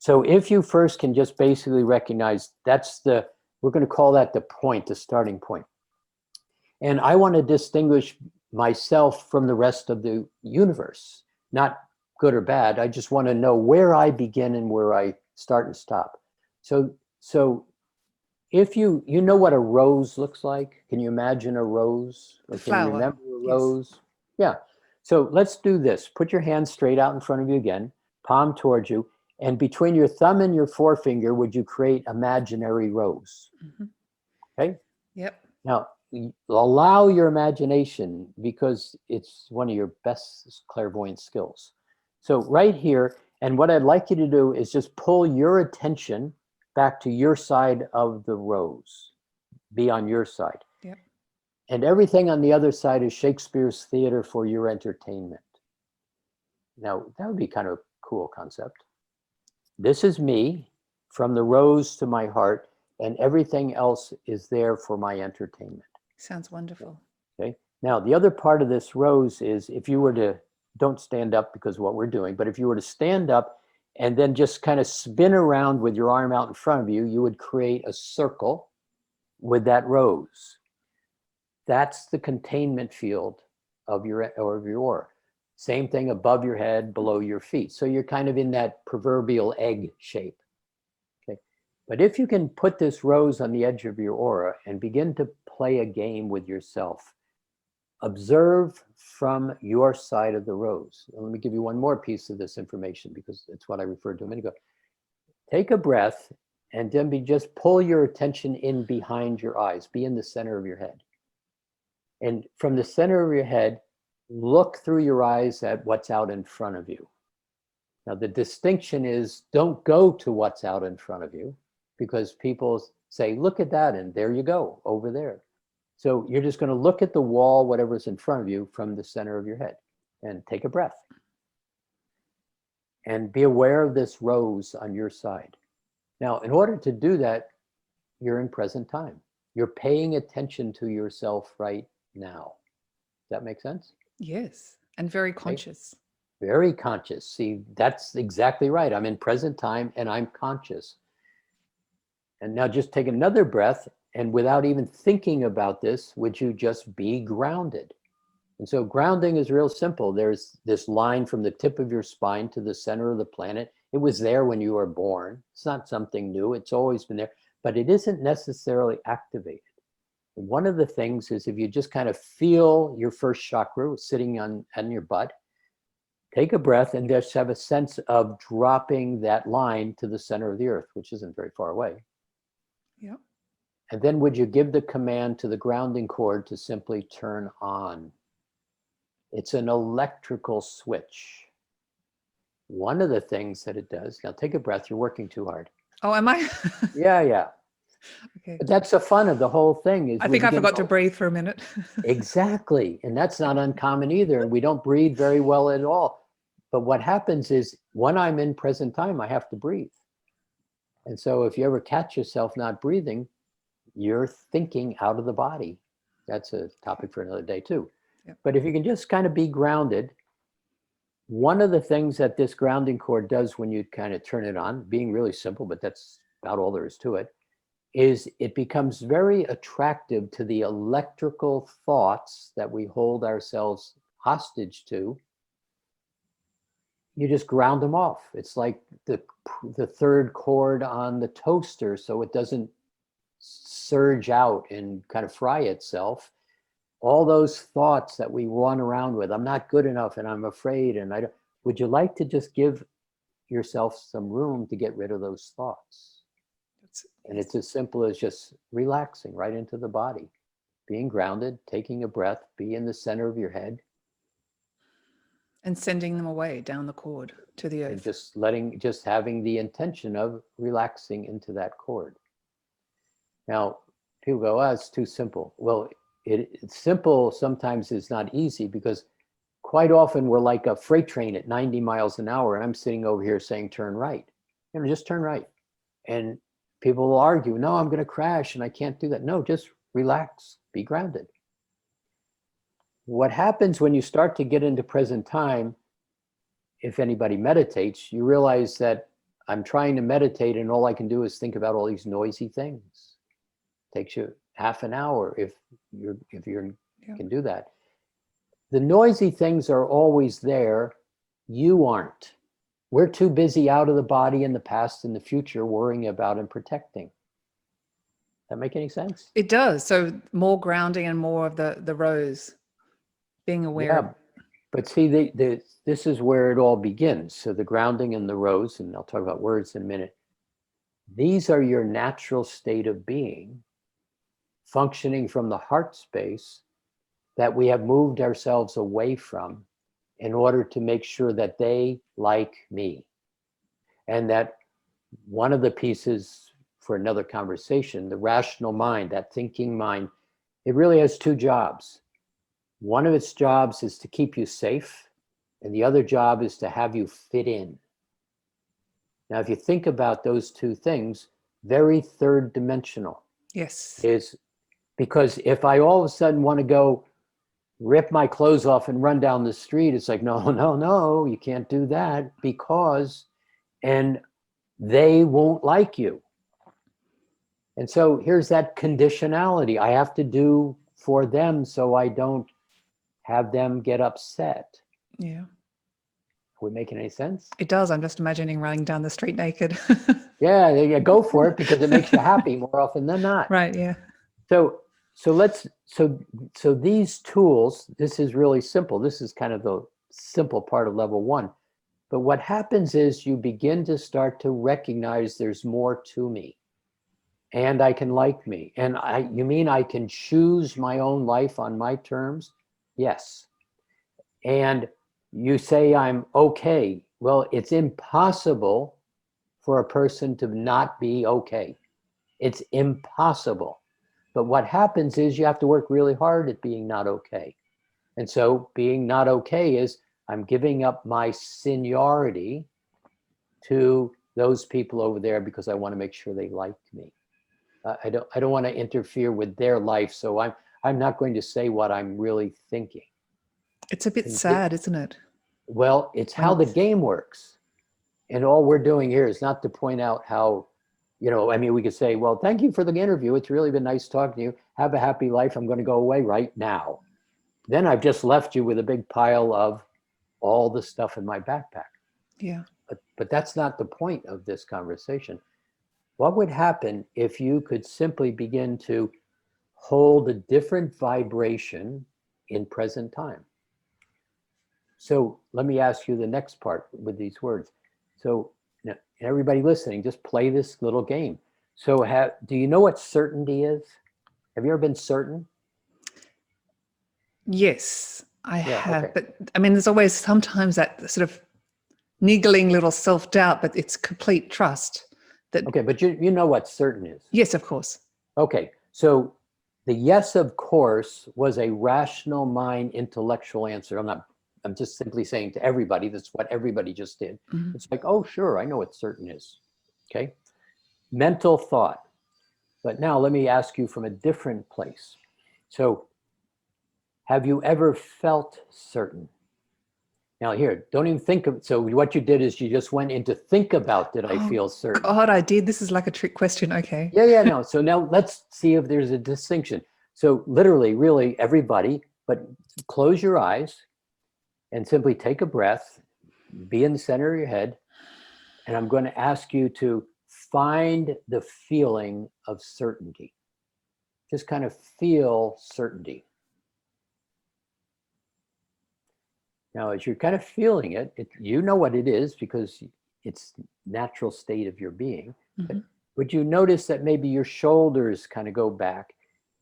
So if you first can just basically recognize we're going to call that the point, the starting point. And I want to distinguish myself from the rest of the universe, not good or bad. I just want to know where I begin and where I start and stop. So if you know what a rose looks like, can you imagine a rose? Or can you Flower. remember a Yes. rose? Yeah. So let's do this. Put your hand straight out in front of you again, palm towards you, and between your thumb and your forefinger, would you create imaginary rose? Mm-hmm. Okay. Yep. Now, allow your imagination, because it's one of your best clairvoyant skills. So right here, and what I'd like you to do is just pull your attention back to your side of the rose. Be on your side. Yep. And everything on the other side is Shakespeare's theater for your entertainment. Now, that would be kind of a cool concept. This is me, from the rose to my heart, and everything else is there for my entertainment. Sounds wonderful. Okay. Now, the other part of this rose is, if you were to, don't stand up because of what we're doing, but if you were to stand up and then just kind of spin around with your arm out in front of you, you would create a circle with that rose. That's the containment field of your aura. Same thing above your head, below your feet. So you're kind of in that proverbial egg shape. Okay. But if you can put this rose on the edge of your aura and begin to play a game with yourself, observe from your side of the rose. And let me give you one more piece of this information, because it's what I referred to a minute ago. Take a breath and then just pull your attention in behind your eyes. Be in the center of your head. And from the center of your head, look through your eyes at what's out in front of you. Now, the distinction is, don't go to what's out in front of you, because people say, look at that, and there you go, over there. So you're just going to look at the wall, whatever's in front of you, from the center of your head, and take a breath. And be aware of this rose on your side. Now, in order to do that, you're in present time. You're paying attention to yourself right now. Does that make sense? Yes. And very conscious. Okay. Very conscious. See, that's exactly right. I'm in present time and I'm conscious. And now just take another breath, and without even thinking about this, would you just be grounded? And so grounding is real simple. There's this line from the tip of your spine to the center of the planet. It was there when you were born. It's not something new. It's always been there, but it isn't necessarily activated. And one of the things is, if you just kind of feel your first chakra sitting on your butt, take a breath and just have a sense of dropping that line to the center of the earth, which isn't very far away. Yep. And then would you give the command to the grounding cord to simply turn on? It's an electrical switch. One of the things that it does, now take a breath, you're working too hard. Oh, am I? Yeah. Okay. But that's the fun of the whole thing. Is I think I forgot to breathe for a minute. Exactly. And that's not uncommon either. And we don't breathe very well at all. But what happens is, when I'm in present time, I have to breathe. And so if you ever catch yourself not breathing, you're thinking out of the body. That's a topic for another day too. Yep. But if you can just kind of be grounded, one of the things that this grounding cord does when you kind of turn it on, being really simple, but that's about all there is to it, is it becomes very attractive to the electrical thoughts that we hold ourselves hostage to. You just ground them off. It's like the third cord on the toaster, so it doesn't surge out and kind of fry itself. All those thoughts that we run around with, I'm not good enough and I'm afraid, and I don't, would you like to just give yourself some room to get rid of those thoughts? And it's as simple as just relaxing right into the body, being grounded, taking a breath, be in the center of your head. And sending them away down the cord to the earth. And just having the intention of relaxing into that cord. Now, people go, oh, it's too simple. Well, it's simple sometimes is not easy, because quite often we're like a freight train at 90 miles an hour, and I'm sitting over here saying, turn right. Just turn right. And people will argue, no, I'm going to crash and I can't do that. No, just relax, be grounded. What happens when you start to get into present time, if anybody meditates, you realize that I'm trying to meditate and all I can do is think about all these noisy things. Takes you half an hour if you can do that. The noisy things are always there. You aren't. We're too busy out of the body in the past and the future worrying about and protecting. That make any sense? It does. So more grounding and more of the rose, being aware. Yeah, but see, this is where it all begins. So the grounding and the rose, and I'll talk about words in a minute. These are your natural state of being, functioning from the heart space that we have moved ourselves away from in order to make sure that they like me. And that one of the pieces for another conversation, the rational mind, that thinking mind, it really has two jobs. One of its jobs is to keep you safe, and the other job is to have you fit in. Now, if you think about those two things, very third dimensional. Yes. Is because if I all of a sudden want to go rip my clothes off and run down the street, it's like, no, you can't do that because, and they won't like you. And so here's that conditionality. I have to do for them so I don't have them get upset. Yeah. Are we making any sense? It does. I'm just imagining running down the street naked. Yeah, go for it because it makes you happy more often than not. Right. Yeah. So these tools, this is really simple. This is kind of the simple part of level one. But what happens is you begin to start to recognize there's more to me. And I can like me. And you mean I can choose my own life on my terms? Yes. And you say I'm okay. Well, it's impossible for a person to not be okay. It's impossible. But what happens is you have to work really hard at being not okay. And so being not okay is I'm giving up my seniority to those people over there because I want to make sure they like me. I don't want to interfere with their life, so I'm not going to say what I'm really thinking. It's a bit sad, isn't it? Well, it's how the game works. And all we're doing here is not to point out how, I mean, we could say, well, thank you for the interview. It's really been nice talking to you. Have a happy life. I'm going to go away right now. Then I've just left you with a big pile of all the stuff in my backpack. Yeah. But that's not the point of this conversation. What would happen if you could simply begin to hold a different vibration in present time? So let me ask you the next part with these words. So now, everybody listening, just play this little game. So do you know what certainty is? Have you ever been certain? Yes, I have. Okay. But I mean, there's always sometimes that sort of niggling little self-doubt, but it's complete trust. Okay, but you know what certain is? Yes, of course. Okay, so the yes, of course, was a rational mind intellectual answer. I'm just simply saying to everybody, that's what everybody just did. Mm-hmm. It's like, oh, sure, I know what certain is. Okay, mental thought. But now let me ask you from a different place. So have you ever felt certain? Now here, don't even think of, so what you did is you just went into think about, did I feel certain? God, I did. This is like a trick question. Okay. Yeah, no. So now let's see if there's a distinction. So literally, really everybody, but close your eyes and simply take a breath, be in the center of your head. And I'm going to ask you to find the feeling of certainty. Just kind of feel certainty. Now, as you're kind of feeling it, you know what it is because it's natural state of your being. Mm-hmm. But would you notice that maybe your shoulders kind of go back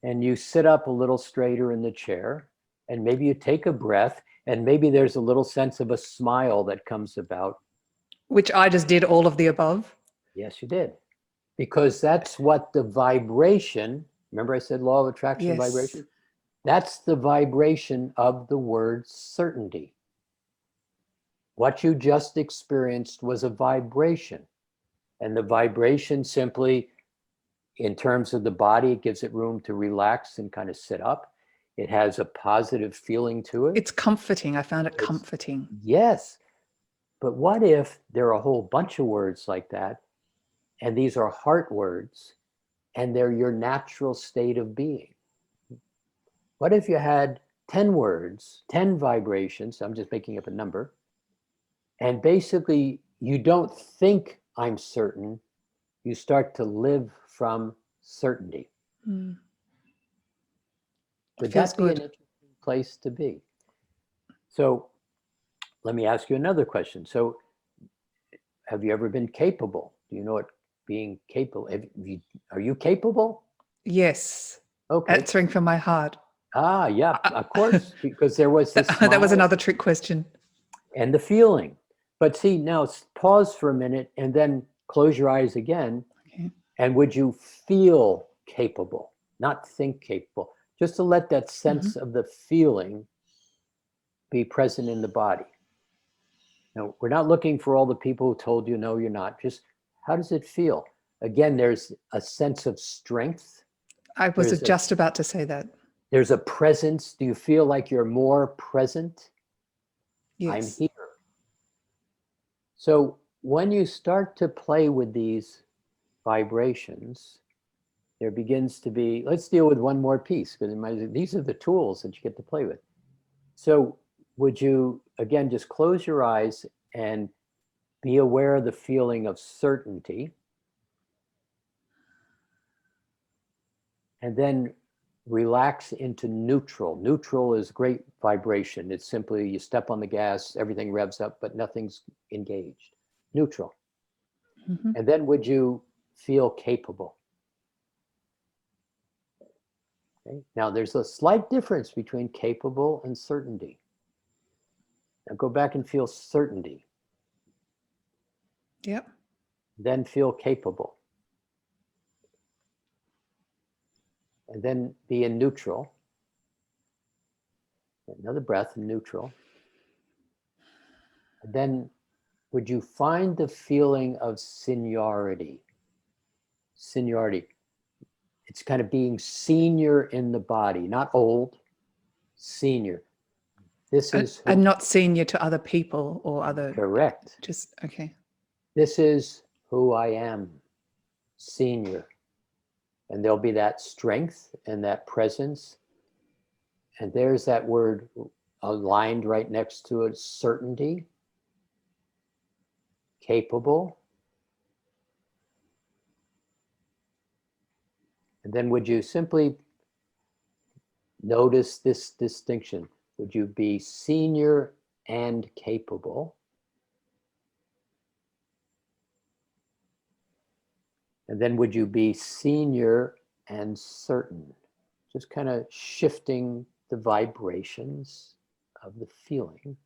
and you sit up a little straighter in the chair and maybe you take a breath and maybe there's a little sense of a smile that comes about. Which I just did all of the above. Yes, you did. Because that's what the vibration, remember I said law of attraction, yes. Vibration? That's the vibration of the word certainty. What you just experienced was a vibration. And the vibration simply, in terms of the body, it gives it room to relax and kind of sit up. It has a positive feeling to it. It's comforting. I found it comforting. Yes. But what if there are a whole bunch of words like that, and these are heart words, and they're your natural state of being? What if you had 10 words, 10 vibrations, I'm just making up a number, and basically you don't think I'm certain, you start to live from certainty. Mm. Would Feels that be an good. interesting place to be? So let me ask you another question. So have you ever been capable? Do you know what being capable, are you capable? Yes. Okay. Answering from my heart. Ah, yeah, of course, because there was the That was smile another trick question. and the feeling. But see, now pause for a minute and then close your eyes again. Okay. And would you feel capable, not think capable, just to let that sense Mm-hmm. of the feeling be present in the body? Now, we're not looking for all the people who told you, no, you're not. Just how does it feel? Again, there's a sense of strength. I was There's a, just about to say that. there's a presence. Do you feel like you're more present? I'm Yes. here. So when you start to play with these vibrations, there begins to be, let's deal with one more piece, because these are the tools that you get to play with. So would you, again, just close your eyes and be aware of the feeling of certainty, and then relax into neutral. Neutral is great vibration. It's simply you step on the gas, everything revs up, but nothing's engaged. Neutral. Mm-hmm. And then would you feel capable? Okay. Now there's a slight difference between capable and certainty. Now go back and feel certainty. Yep. Then feel capable. And then be in neutral. Another breath in neutral. And then would you find the feeling of seniority? Seniority. It's kind of being senior in the body, not old, senior. This is And not senior to other people or other, correct. just, okay. This is who I am, senior. And there'll be that strength and that presence. And there's that word aligned right next to it, certainty, capable. And then would you simply notice this distinction? Would you be senior and capable? And then would you be senior and certain? Just kind of shifting the vibrations of the feeling.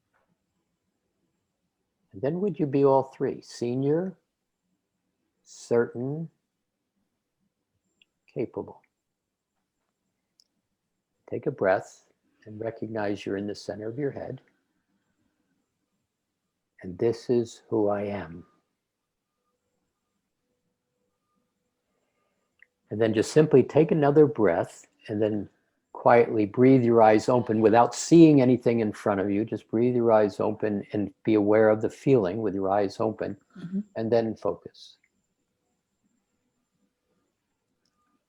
And then would you be all three? Senior, certain, capable. Take a breath and recognize you're in the center of your head. And this is who I am. And then just simply take another breath and then quietly breathe your eyes open without seeing anything in front of you. Just breathe your eyes open and be aware of the feeling with your eyes open, and then focus.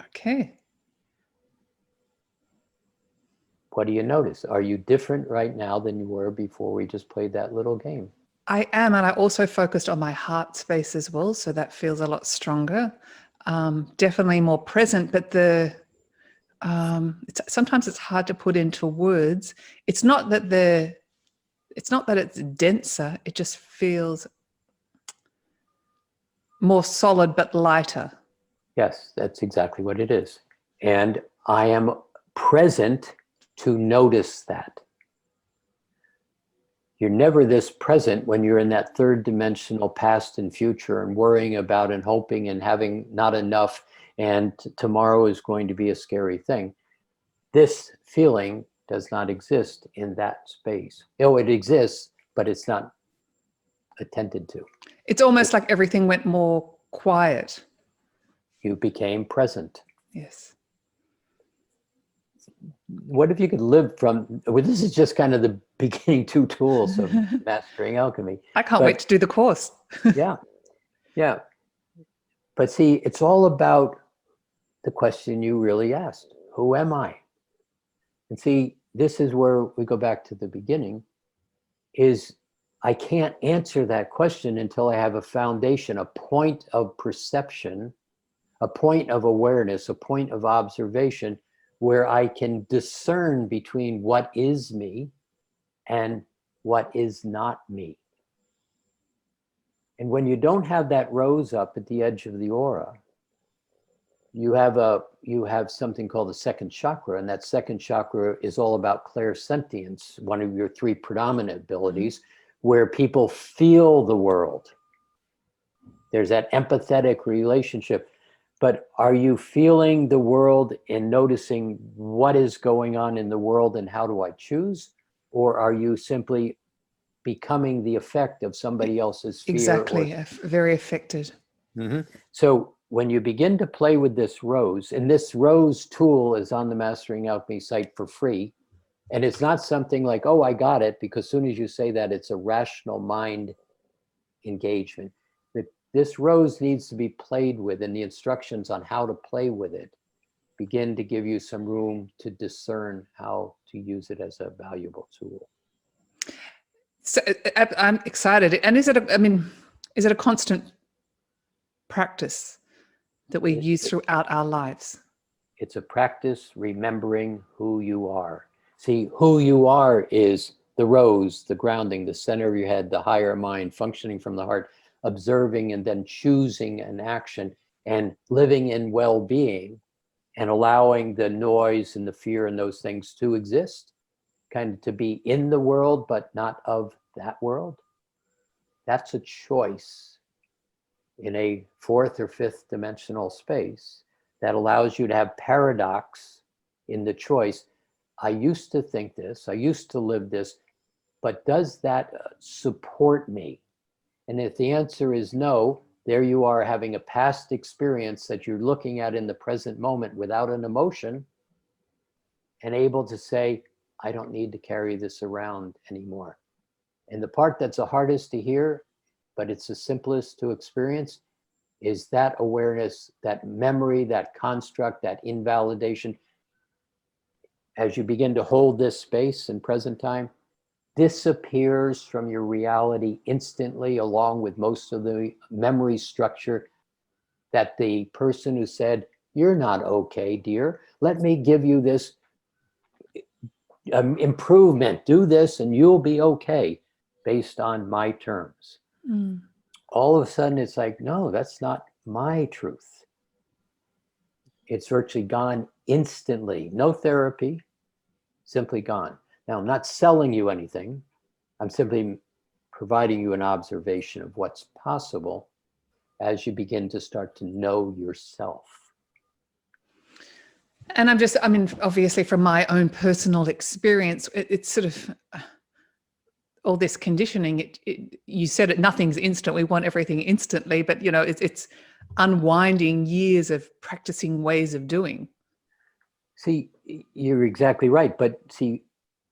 Okay. What do you notice? Are you different right now than you were before we just played that little game? I am, and I also focused on my heart space as well, so that feels a lot stronger. Definitely more present, but sometimes it's hard to put into words. It's not that it's denser. It just feels more solid but lighter. Yes, that's exactly what it is. And I am present to notice that. You're never this present when you're in that third dimensional past and future and worrying about and hoping and having not enough, and tomorrow is going to be a scary thing. This feeling does not exist in that space. Oh, it exists, but it's not attended to. It's almost like everything went more quiet. You became present. Yes. What if you could live from, well, this is just kind of the beginning two tools of Mastering Alchemy. I can't wait to do the course. Yeah, yeah. But see, it's all about the question you really asked. Who am I? And see, this is where we go back to the beginning, is I can't answer that question until I have a foundation, a point of perception, a point of awareness, a point of observation where I can discern between what is me and what is not me. And when you don't have that rose up at the edge of the aura, you have something called the second chakra, and that second chakra is all about clairsentience, one of your three predominant abilities, where people feel the world. There's that empathetic relationship. But are you feeling the world and noticing what is going on in the world and how do I choose? Or are you simply becoming the effect of somebody else's fear? Exactly, very affected. So when you begin to play with this rose, and this rose tool is on the Mastering Alchemy site for free, and it's not something like, oh, I got it, because as soon as you say that, it's a rational mind engagement. This rose needs to be played with, and the instructions on how to play with it begin to give you some room to discern how to use it as a valuable tool. So I'm excited. And is it a constant practice that we use throughout our lives? It's a practice remembering who you are. See, who you are is the rose, the grounding, the center of your head, the higher mind, functioning from the heart, observing and then choosing an action and living in well-being and allowing the noise and the fear and those things to exist, kind of to be in the world, but not of that world. That's a choice in a fourth or fifth dimensional space that allows you to have paradox in the choice. I used to think this, I used to live this, but does that support me? And if the answer is no, there you are having a past experience that you're looking at in the present moment without an emotion and able to say, I don't need to carry this around anymore. And the part that's the hardest to hear, but it's the simplest to experience, is that awareness, that memory, that construct, that invalidation. As you begin to hold this space in present time, disappears from your reality instantly, along with most of the memory structure that the person who said, you're not okay, dear, let me give you this improvement, do this and you'll be okay based on my terms. All of a sudden it's like, no, that's not my truth. It's virtually gone instantly. No therapy, simply gone. Now, I'm not selling you anything. I'm simply providing you an observation of what's possible as you begin to start to know yourself. And obviously from my own personal experience, it's sort of all this conditioning. You said it, nothing's instant. We want everything instantly, but it's unwinding years of practicing ways of doing. See, you're exactly right. But see,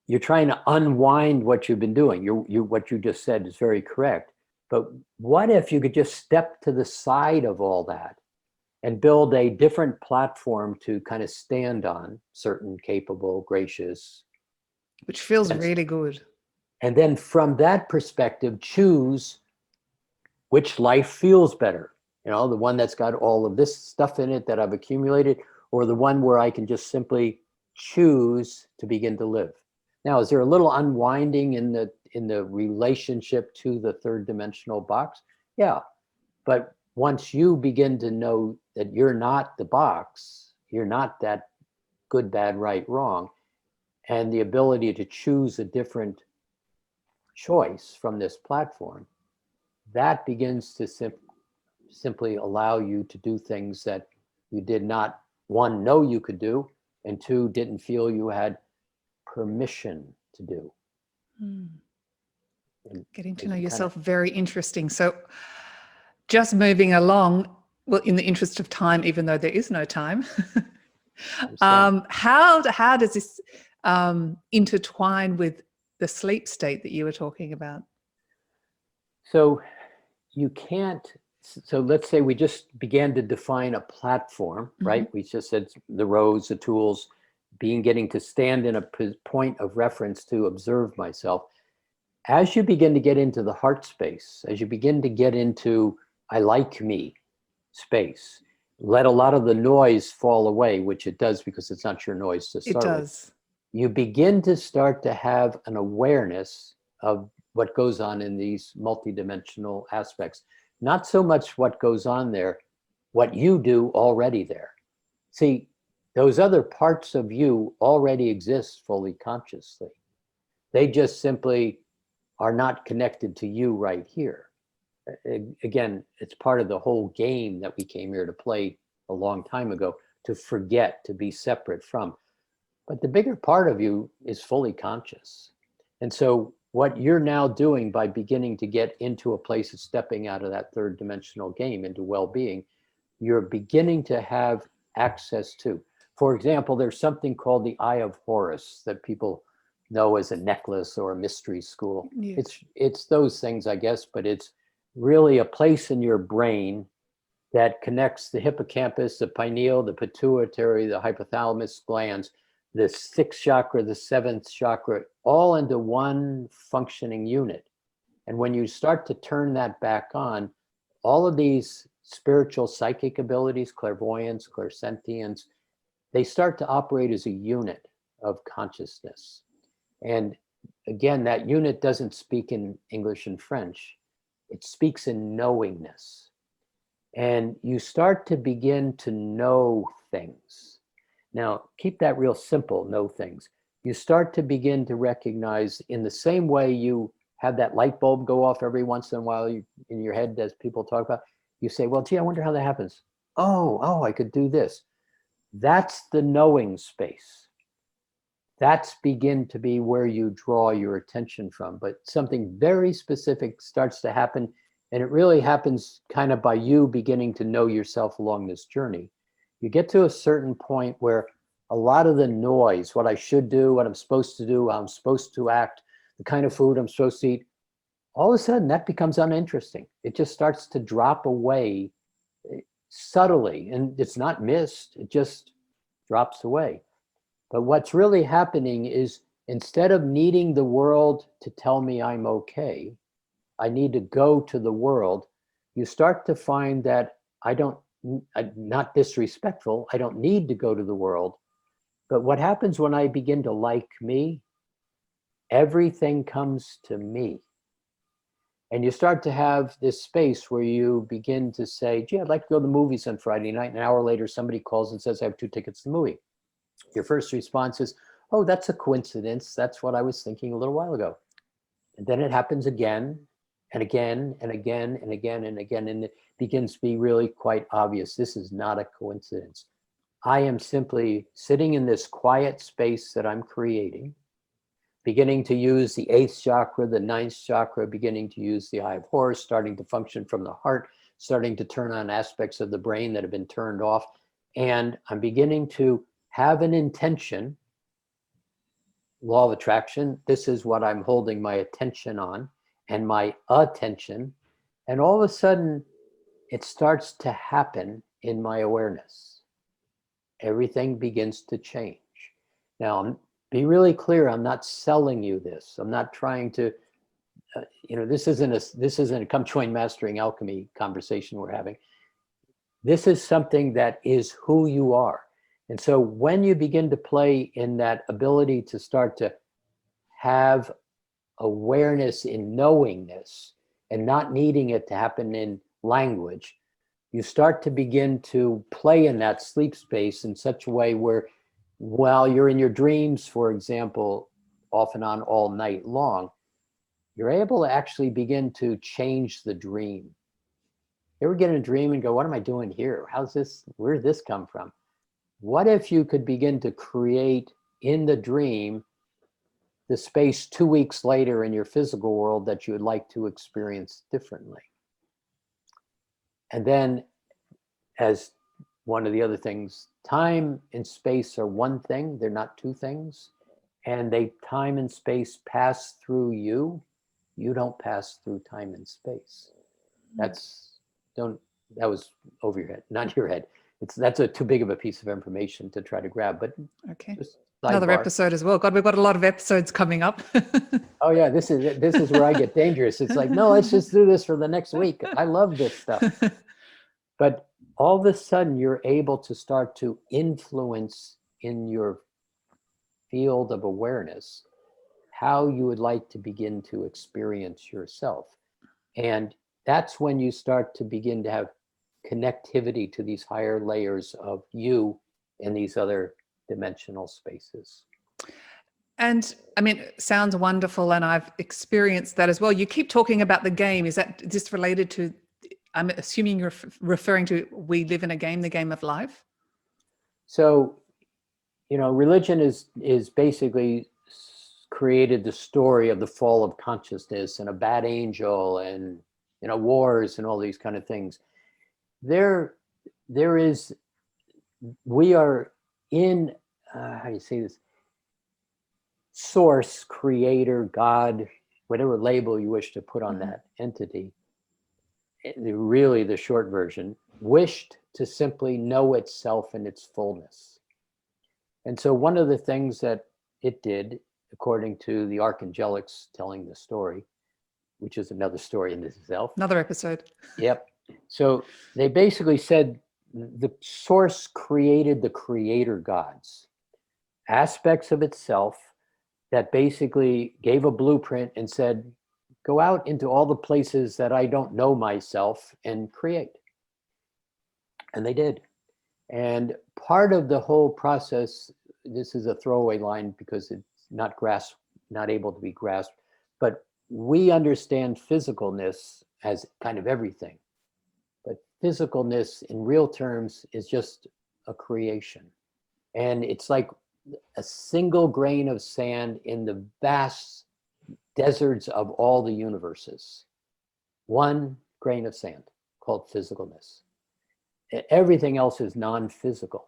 you're trying to unwind what you've been doing. What you just said is very correct. But what if you could just step to the side of all that and build a different platform to kind of stand on, certain, capable, gracious. Which feels really good. And then from that perspective, choose which life feels better. The one that's got all of this stuff in it that I've accumulated, or the one where I can just simply choose to begin to live. Now, is there a little unwinding in the relationship to the third dimensional box? Yeah, but once you begin to know that you're not the box, you're not that good, bad, right, wrong, and the ability to choose a different choice from this platform, that begins to simply allow you to do things that you did not, one, know you could do, and two, didn't feel you had permission to do. Getting to know yourself, very interesting. So just moving along, well, in the interest of time, even though there is no time, how does this intertwine with the sleep state that you were talking about? So you can't, so let's say we just began to define a platform, right? We just said the rows, the tools, getting to stand in a point of reference to observe myself. As you begin to get into the heart space, as you begin to get into I like me space, let a lot of the noise fall away, which it does because it's not your noise to It start with. does. You begin to start to have an awareness of what goes on in these multidimensional aspects. Not so much what goes on there, what you do already there. See, those other parts of you already exist fully consciously. They just simply are not connected to you right here. Again, it's part of the whole game that we came here to play a long time ago, to forget, to be separate from. But the bigger part of you is fully conscious. And so what you're now doing by beginning to get into a place of stepping out of that third dimensional game into well-being, you're beginning to have access to. For example, there's something called the Eye of Horus that people know as a necklace or a mystery school. Yes. It's those things, I guess, but it's really a place in your brain that connects the hippocampus, the pineal, the pituitary, the hypothalamus glands, the sixth chakra, the seventh chakra, all into one functioning unit. And when you start to turn that back on, all of these spiritual psychic abilities, clairvoyance, clairsentience, they start to operate as a unit of consciousness. And again, that unit doesn't speak in English and French. It speaks in knowingness. And you start to begin to know things. Now, keep that real simple, know things. You start to begin to recognize, in the same way you have that light bulb go off every once in a while in your head as people talk about, you say, well, gee, I wonder how that happens. Oh, I could do this. That's the knowing space. That's begin to be where you draw your attention from. But something very specific starts to happen, and it really happens kind of by you beginning to know yourself along this journey. You get to a certain point where a lot of the noise, what I should do, what I'm supposed to do, how I'm supposed to act, the kind of food I'm supposed to eat, all of a sudden that becomes uninteresting. It just starts to drop away subtly, and it's not missed, it just drops away. But what's really happening is, instead of needing the world to tell me I'm okay, I need to go to the world. You start to find that I'm not disrespectful, I don't need to go to the world. But what happens when I begin to like me, everything comes to me. And you start to have this space where you begin to say, gee, I'd like to go to the movies on Friday night. And an hour later, somebody calls and says, I have 2 tickets to the movie. Your first response is, oh, that's a coincidence. That's what I was thinking a little while ago. And then it happens again and again and again and again and again. And it begins to be really quite obvious. This is not a coincidence. I am simply sitting in this quiet space that I'm creating, beginning to use the 8th chakra, the 9th chakra, beginning to use the Eye of Horus, starting to function from the heart, starting to turn on aspects of the brain that have been turned off. And I'm beginning to have an intention. Law of attraction, this is what I'm holding my attention on, and my attention. And all of a sudden, it starts to happen in my awareness. Everything begins to change. Now, be really clear, I'm not selling you this. I'm not trying to, this isn't a come join Mastering Alchemy conversation we're having. This is something that is who you are. And so when you begin to play in that ability to start to have awareness in knowingness and not needing it to happen in language, you start to begin to play in that sleep space in such a way where, while you're in your dreams, for example, off and on all night long, you're able to actually begin to change the dream. You ever get in a dream and go, what am I doing here? Where did this come from? What if you could begin to create in the dream the space 2 weeks later in your physical world that you would like to experience differently? And then, as one of the other things, time and space are one thing, they're not two things. and time and space pass through you, you don't pass through time and space. That was over your head, not your head. That's too big of a piece of information to try to grab, but Okay. just Another sidebar. episode as well. God, we've got a lot of episodes coming up. Oh yeah, this is where I get dangerous. It's like, no, let's just do this for the next week. I love this stuff. But all of a sudden you're able to start to influence in your field of awareness how you would like to begin to experience yourself. And that's when you start to begin to have connectivity to these higher layers of you in these other dimensional spaces. And I mean, it sounds wonderful, and I've experienced that as well. You keep talking about the game. Is that just related to, I'm assuming you're referring to, we live in a game, the game of life? So, religion is basically created the story of the fall of consciousness and a bad angel and wars and all these kind of things. We are in, how do you say this? Source, creator, God, whatever label you wish to put on that entity. Really, the short version, wished to simply know itself in its fullness. And so one of the things that it did, according to the Archangelics telling the story, which is another story in itself. Another episode. Yep. So they basically said the source created the creator gods, aspects of itself that basically gave a blueprint and said, go out into all the places that I don't know myself and create. And they did. And part of the whole process, this is a throwaway line because it's not able to be grasped, but we understand physicalness as kind of everything. But physicalness in real terms is just a creation. And it's like a single grain of sand in the vast deserts of all the universes. One grain of sand called physicalness. Everything else is non-physical.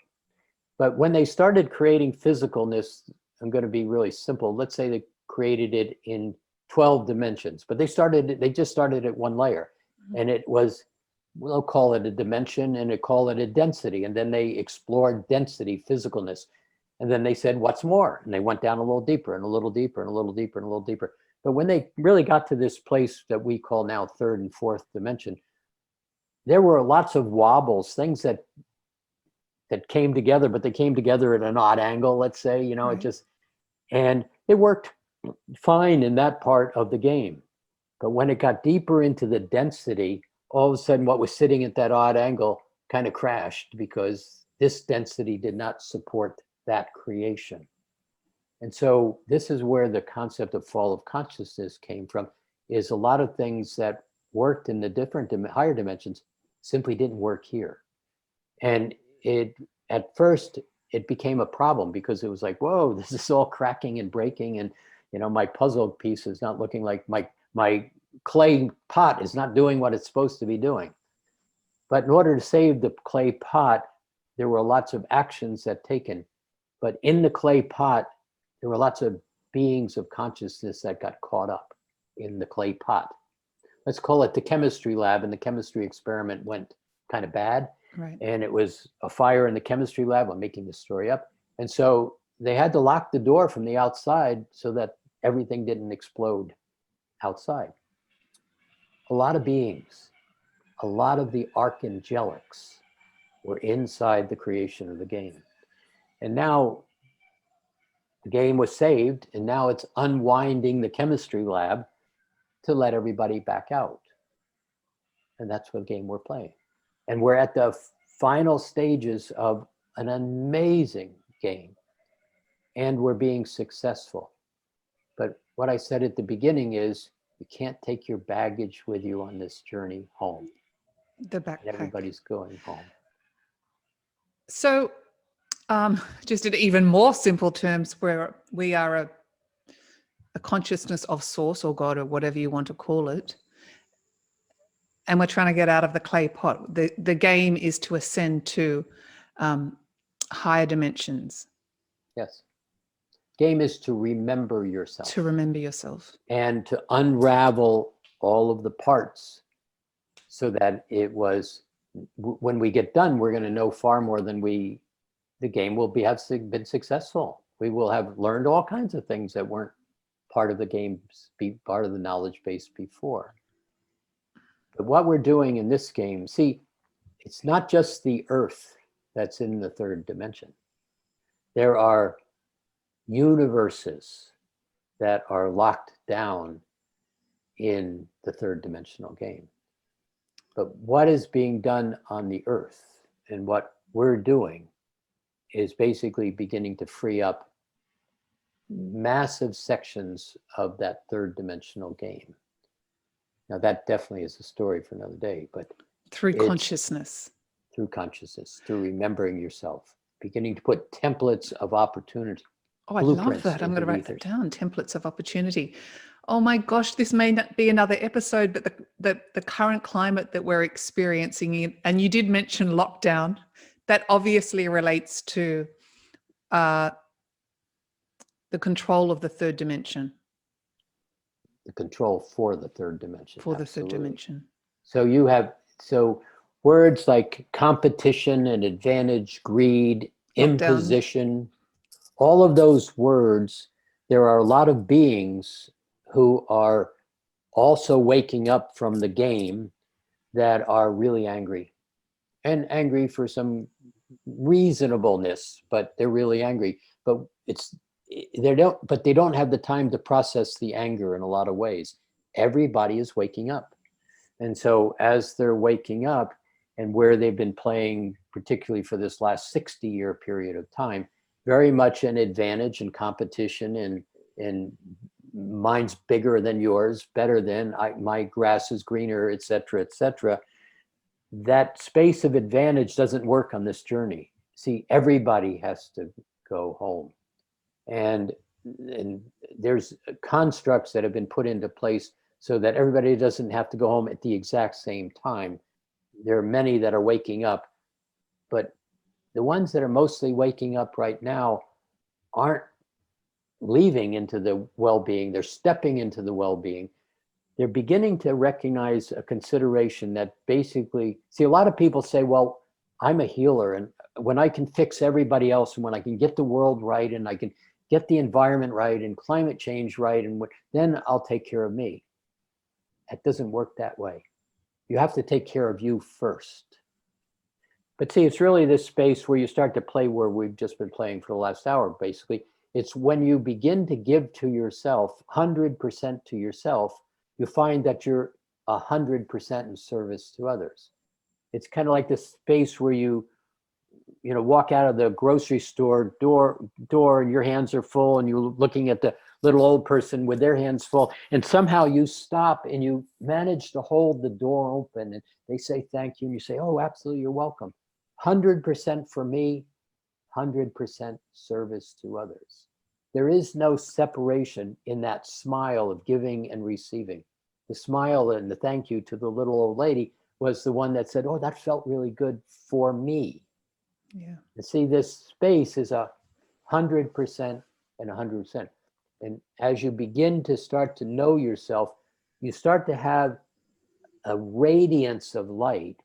But when they started creating physicalness, I'm going to be really simple. Let's say they created it in 12 dimensions, but they just started at one layer. And it was, we'll call it a dimension and call it a density. And then they explored density, physicalness. And then they said, what's more? And they went down a little deeper and a little deeper and a little deeper and a little deeper. But when they really got to this place that we call now third and fourth dimension, there were lots of wobbles, things that came together, but they came together at an odd angle, let's say, Right. and it worked fine in that part of the game. But when it got deeper into the density, all of a sudden what was sitting at that odd angle kind of crashed because this density did not support that creation. And so this is where the concept of fall of consciousness came from, is a lot of things that worked in the different higher dimensions simply didn't work here. And at first it became a problem because it was like, whoa, this is all cracking and breaking, and my puzzle piece is not looking like my clay pot is not doing what it's supposed to be doing. But in order to save the clay pot, there were lots of actions that taken. But in the clay pot, there were lots of beings of consciousness that got caught up in the clay pot. Let's call it the chemistry lab, and the chemistry experiment went kind of bad. Right. And it was a fire in the chemistry lab. I'm making this story up. And so they had to lock the door from the outside so that everything didn't explode outside. A lot of beings, a lot of the archangelics were inside the creation of the game. And now the game was saved, and now it's unwinding the chemistry lab to let everybody back out. And that's what game we're playing. And we're at the final stages of an amazing game, and we're being successful. But what I said at the beginning is, you can't take your baggage with you on this journey home. The backpack. And everybody's going home. So just in even more simple terms, where we are a consciousness of source or God or whatever you want to call it, and we're trying to get out of the clay pot. The game is to ascend to higher dimensions. Yes. Game is to remember yourself. To remember yourself. And to unravel all of the parts so that it was, when we get done, we're going to know far more than the game will have been successful. We will have learned all kinds of things that weren't part of the game, part of the knowledge base before. But what we're doing in this game, see, it's not just the earth that's in the third dimension. There are universes that are locked down in the third dimensional game. But what is being done on the earth and what we're doing is basically beginning to free up massive sections of that third dimensional game. Now that definitely is a story for another day, but through consciousness, through remembering yourself, beginning to put templates of opportunity. Oh, I love that. I'm going to write that down. Templates of opportunity. Oh my gosh, this may not be another episode, but the current climate that we're experiencing, and you did mention lockdown, that obviously relates to the control of the third dimension. The control for the third dimension. For the third dimension. So you have, words like competition and advantage, greed, imposition, all of those words, there are a lot of beings who are also waking up from the game that are really angry, and angry for some reasonableness, but they're really angry. But they don't have the time to process the anger in a lot of ways. Everybody is waking up. And so as they're waking up, and where they've been playing, particularly for this last 60-year period of time, very much an advantage and competition, and mine's bigger than yours, better than, my grass is greener, et cetera, et cetera. That space of advantage doesn't work on this journey. See, everybody has to go home. And there's constructs that have been put into place so that everybody doesn't have to go home at the exact same time. There are many that are waking up, but the ones that are mostly waking up right now aren't leaving into the well-being. They're stepping into the well-being. They're beginning to recognize a consideration that basically, see, a lot of people say, well, I'm a healer, and when I can fix everybody else, and when I can get the world right, and I can get the environment right, and climate change right, and then I'll take care of me. That doesn't work that way. You have to take care of you first. But see, it's really this space where you start to play where we've just been playing for the last hour, basically. It's when you begin to give to yourself, 100% to yourself, you find that you're 100% in service to others. It's kind of like this space where you walk out of the grocery store door and your hands are full, and you're looking at the little old person with their hands full, and somehow you stop and you manage to hold the door open, and they say thank you, and you say, oh, absolutely, you're welcome. 100% for me, 100% service to others. There is no separation in that smile of giving and receiving. The smile and the thank you to the little old lady was the one that said, oh, that felt really good for me. Yeah. And see, this space is 100% and 100%. And as you begin to start to know yourself, you start to have a radiance of light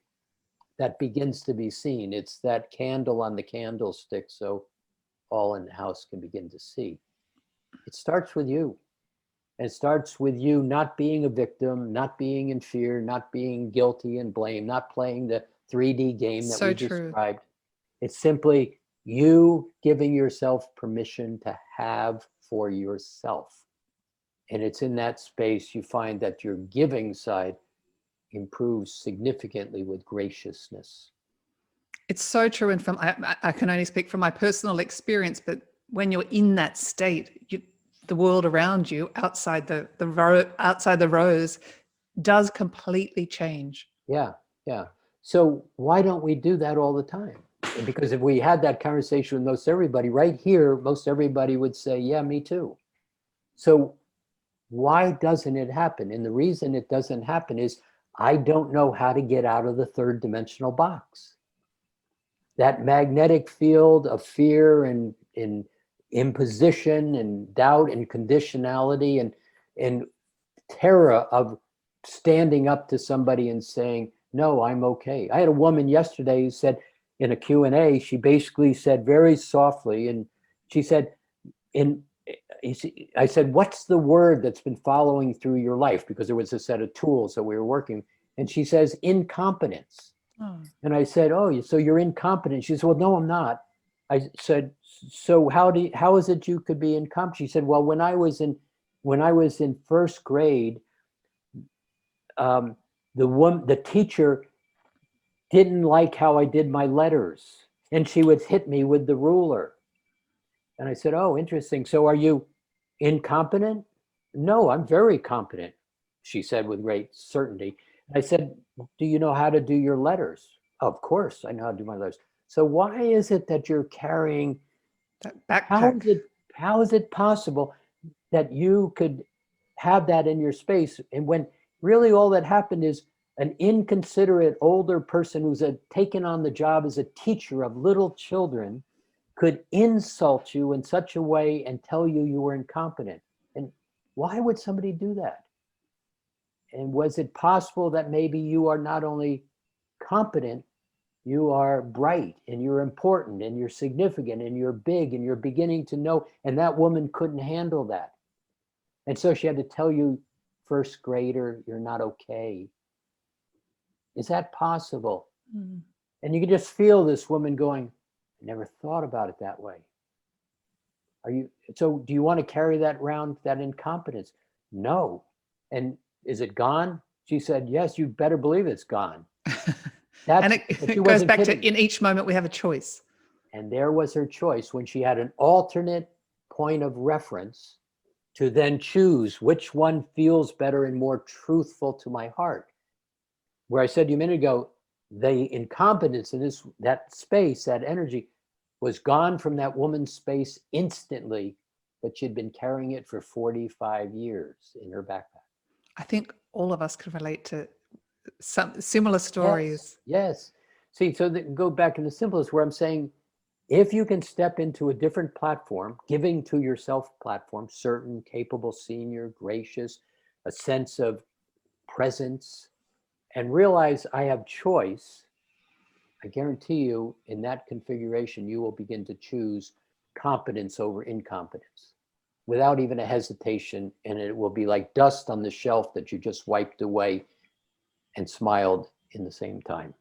that begins to be seen. It's that candle on the candlestick, so all in the house can begin to see. It starts with you. And it starts with you not being a victim, not being in fear, not being guilty and blame, not playing the 3D game that we described. It's simply you giving yourself permission to have for yourself. And it's in that space you find that your giving side improves significantly with graciousness. It's so true. And I can only speak from my personal experience, but when you're in that state, the world around you, outside the rows, does completely change. Yeah. So why don't we do that all the time? Because if we had that conversation with most everybody right here, most everybody would say, yeah, me too. So why doesn't it happen? And the reason it doesn't happen is I don't know how to get out of the third dimensional box. That magnetic field of fear and imposition and doubt and conditionality and terror of standing up to somebody and saying, no, I'm okay. I had a woman yesterday who said in a Q&A, she basically said very softly, and she said, I said, what's the word that's been following through your life? Because there was a set of tools that we were working. And she says, incompetence. Oh. And I said, oh, so you're incompetent. She said, well, no, I'm not. I said, so how is it you could be incompetent? She said, well, when I was in first grade, the teacher didn't like how I did my letters, and she would hit me with the ruler. And I said, oh, interesting. So are you incompetent? No, I'm very competent, she said with great certainty. I said, do you know how to do your letters? Oh, of course, I know how to do my letters. So why is it that you're carrying that backpack? How is it possible that you could have that in your space? And when really all that happened is an inconsiderate older person who's taken on the job as a teacher of little children could insult you in such a way and tell you you were incompetent. And why would somebody do that? And was it possible that maybe you are not only competent, you are bright and you're important and you're significant and you're big and you're beginning to know, and that woman couldn't handle that. And so she had to tell you, first grader, you're not okay. Is that possible? Mm. And you can just feel this woman going, I never thought about it that way. So do you want to carry that around, that incompetence? No. And is it gone? She said, yes, you better believe it's gone. And it goes back to, in each moment we have a choice. And there was her choice when she had an alternate point of reference to then choose which one feels better and more truthful to my heart. Where I said to you a minute ago, the incompetence in that space, that energy, was gone from that woman's space instantly, but she'd been carrying it for 45 years in her backpack. I think all of us could relate to some similar stories. Yes. See, so go back in the simplest, where I'm saying, if you can step into a different platform, giving to yourself platform, certain, capable, senior, gracious, a sense of presence, and realize I have choice, I guarantee you in that configuration, you will begin to choose competence over incompetence without even a hesitation. And it will be like dust on the shelf that you just wiped away and smiled in the same time.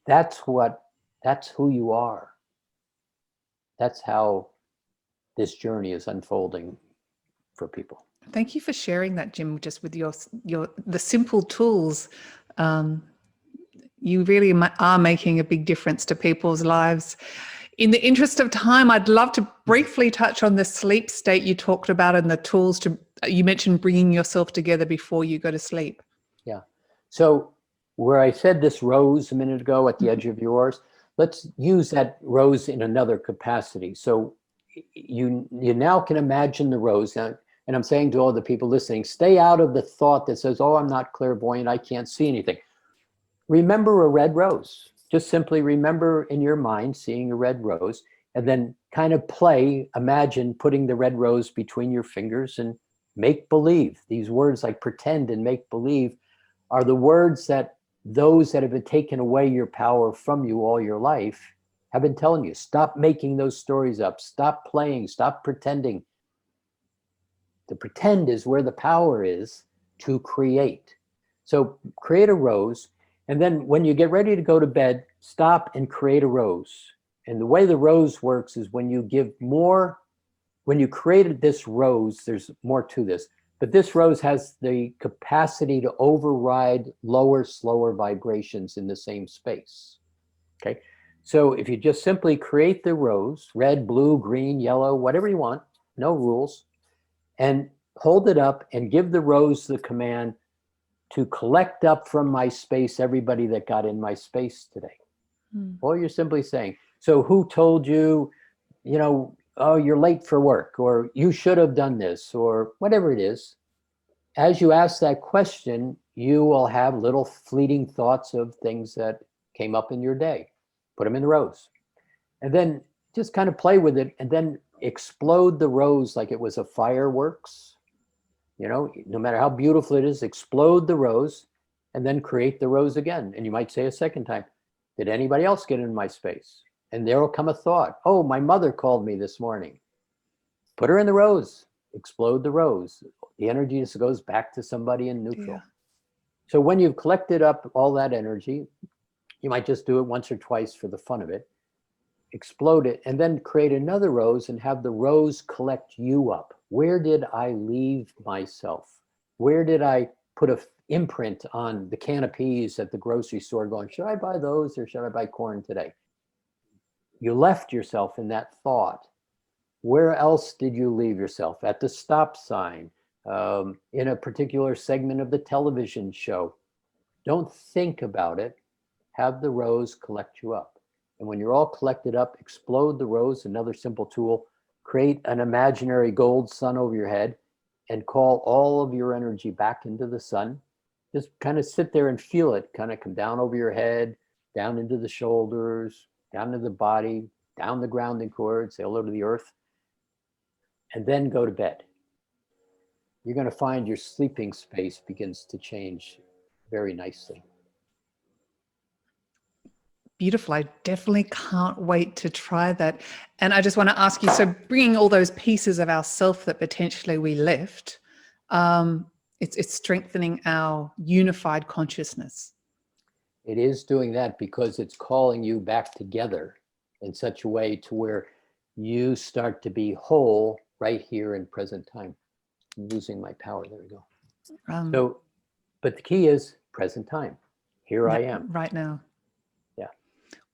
That's who you are. That's how this journey is unfolding for people. Thank you for sharing that, Jim, just with the simple tools. You really are making a big difference to people's lives. In the interest of time, I'd love to briefly touch on the sleep state you talked about and the tools you mentioned bringing yourself together before you go to sleep. Yeah. So where I said this rose a minute ago at the edge of yours, let's use that rose in another capacity. So you now can imagine the rose. And I'm saying to all the people listening, stay out of the thought that says, oh, I'm not clairvoyant, I can't see anything. Remember a red rose. Just simply remember in your mind seeing a red rose, and then kind of imagine putting the red rose between your fingers and make believe. These words like pretend and make believe are the words that those that have been taken away your power from you all your life have been telling you. Stop making those stories up. Stop playing. Stop pretending. The pretend is where the power is to create. So create a rose. And then when you get ready to go to bed, stop and create a rose. And the way the rose works is when you created this rose, there's more to this, but this rose has the capacity to override lower, slower vibrations in the same space. Okay. So if you just simply create the rose, red, blue, green, yellow, whatever you want, no rules, and hold it up and give the rose the command to collect up from my space everybody that got in my space today. Well, you're simply saying, so who told you, oh, you're late for work, or you should have done this, or whatever it is. As you ask that question, you will have little fleeting thoughts of things that came up in your day. Put them in the rose. And then just kind of play with it, and then explode the rose like it was a fireworks. No matter how beautiful it is, explode the rose and then create the rose again. And you might say a second time, did anybody else get in my space? And there will come a thought, oh, my mother called me this morning. Put her in the rose, explode the rose. The energy just goes back to somebody in neutral. Yeah. So when you've collected up all that energy, you might just do it once or twice for the fun of it, explode it, and then create another rose and have the rose collect you up. Where did I leave myself? Where did I put an imprint on the can of peas at the grocery store going, should I buy those or should I buy corn today? You left yourself in that thought. Where else did you leave yourself? At the stop sign, in a particular segment of the television show. Don't think about it. Have the rose collect you up. And when you're all collected up, explode the rose, another simple tool. Create an imaginary gold sun over your head and call all of your energy back into the sun. Just kind of sit there and feel it kind of come down over your head, down into the shoulders, down to the body, down the grounding cord, say hello to the earth, and then go to bed. You're going to find your sleeping space begins to change very nicely. Beautiful. I definitely can't wait to try that. And I just want to ask you, so bringing all those pieces of ourself that potentially we left, it's strengthening our unified consciousness. It is doing that because it's calling you back together in such a way to where you start to be whole right here in present time. I'm losing my power. There we go. But the key is present time. Here I am. Right now. Yeah.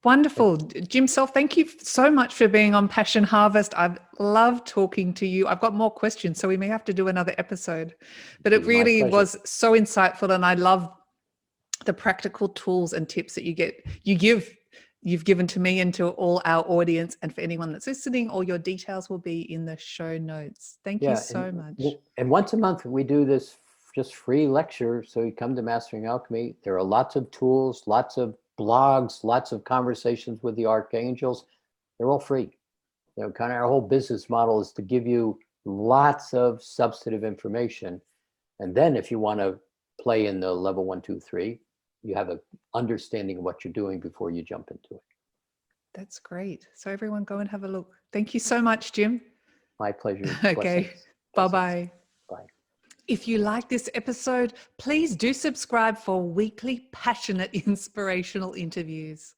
Wonderful. Jim Self, thank you so much for being on Passion Harvest. I've loved talking to you. I've got more questions, so we may have to do another episode. But it really was so insightful, and I love the practical tools and tips that you've given to me and to all our audience. And for anyone that's listening, all your details will be in the show notes. Thank you so much. And once a month, we do this just free lecture. So you come to Mastering Alchemy. There are lots of tools, lots of blogs, lots of conversations with the Archangels. They're all free. Kind of our whole business model is to give you lots of substantive information. And then if you want to play in the level 1, 2, 3, you have an understanding of what you're doing before you jump into it. That's great. So everyone go and have a look. Thank you so much, Jim. My pleasure. Okay. Bye-bye. Bye. If you like this episode, please do subscribe for weekly passionate inspirational interviews.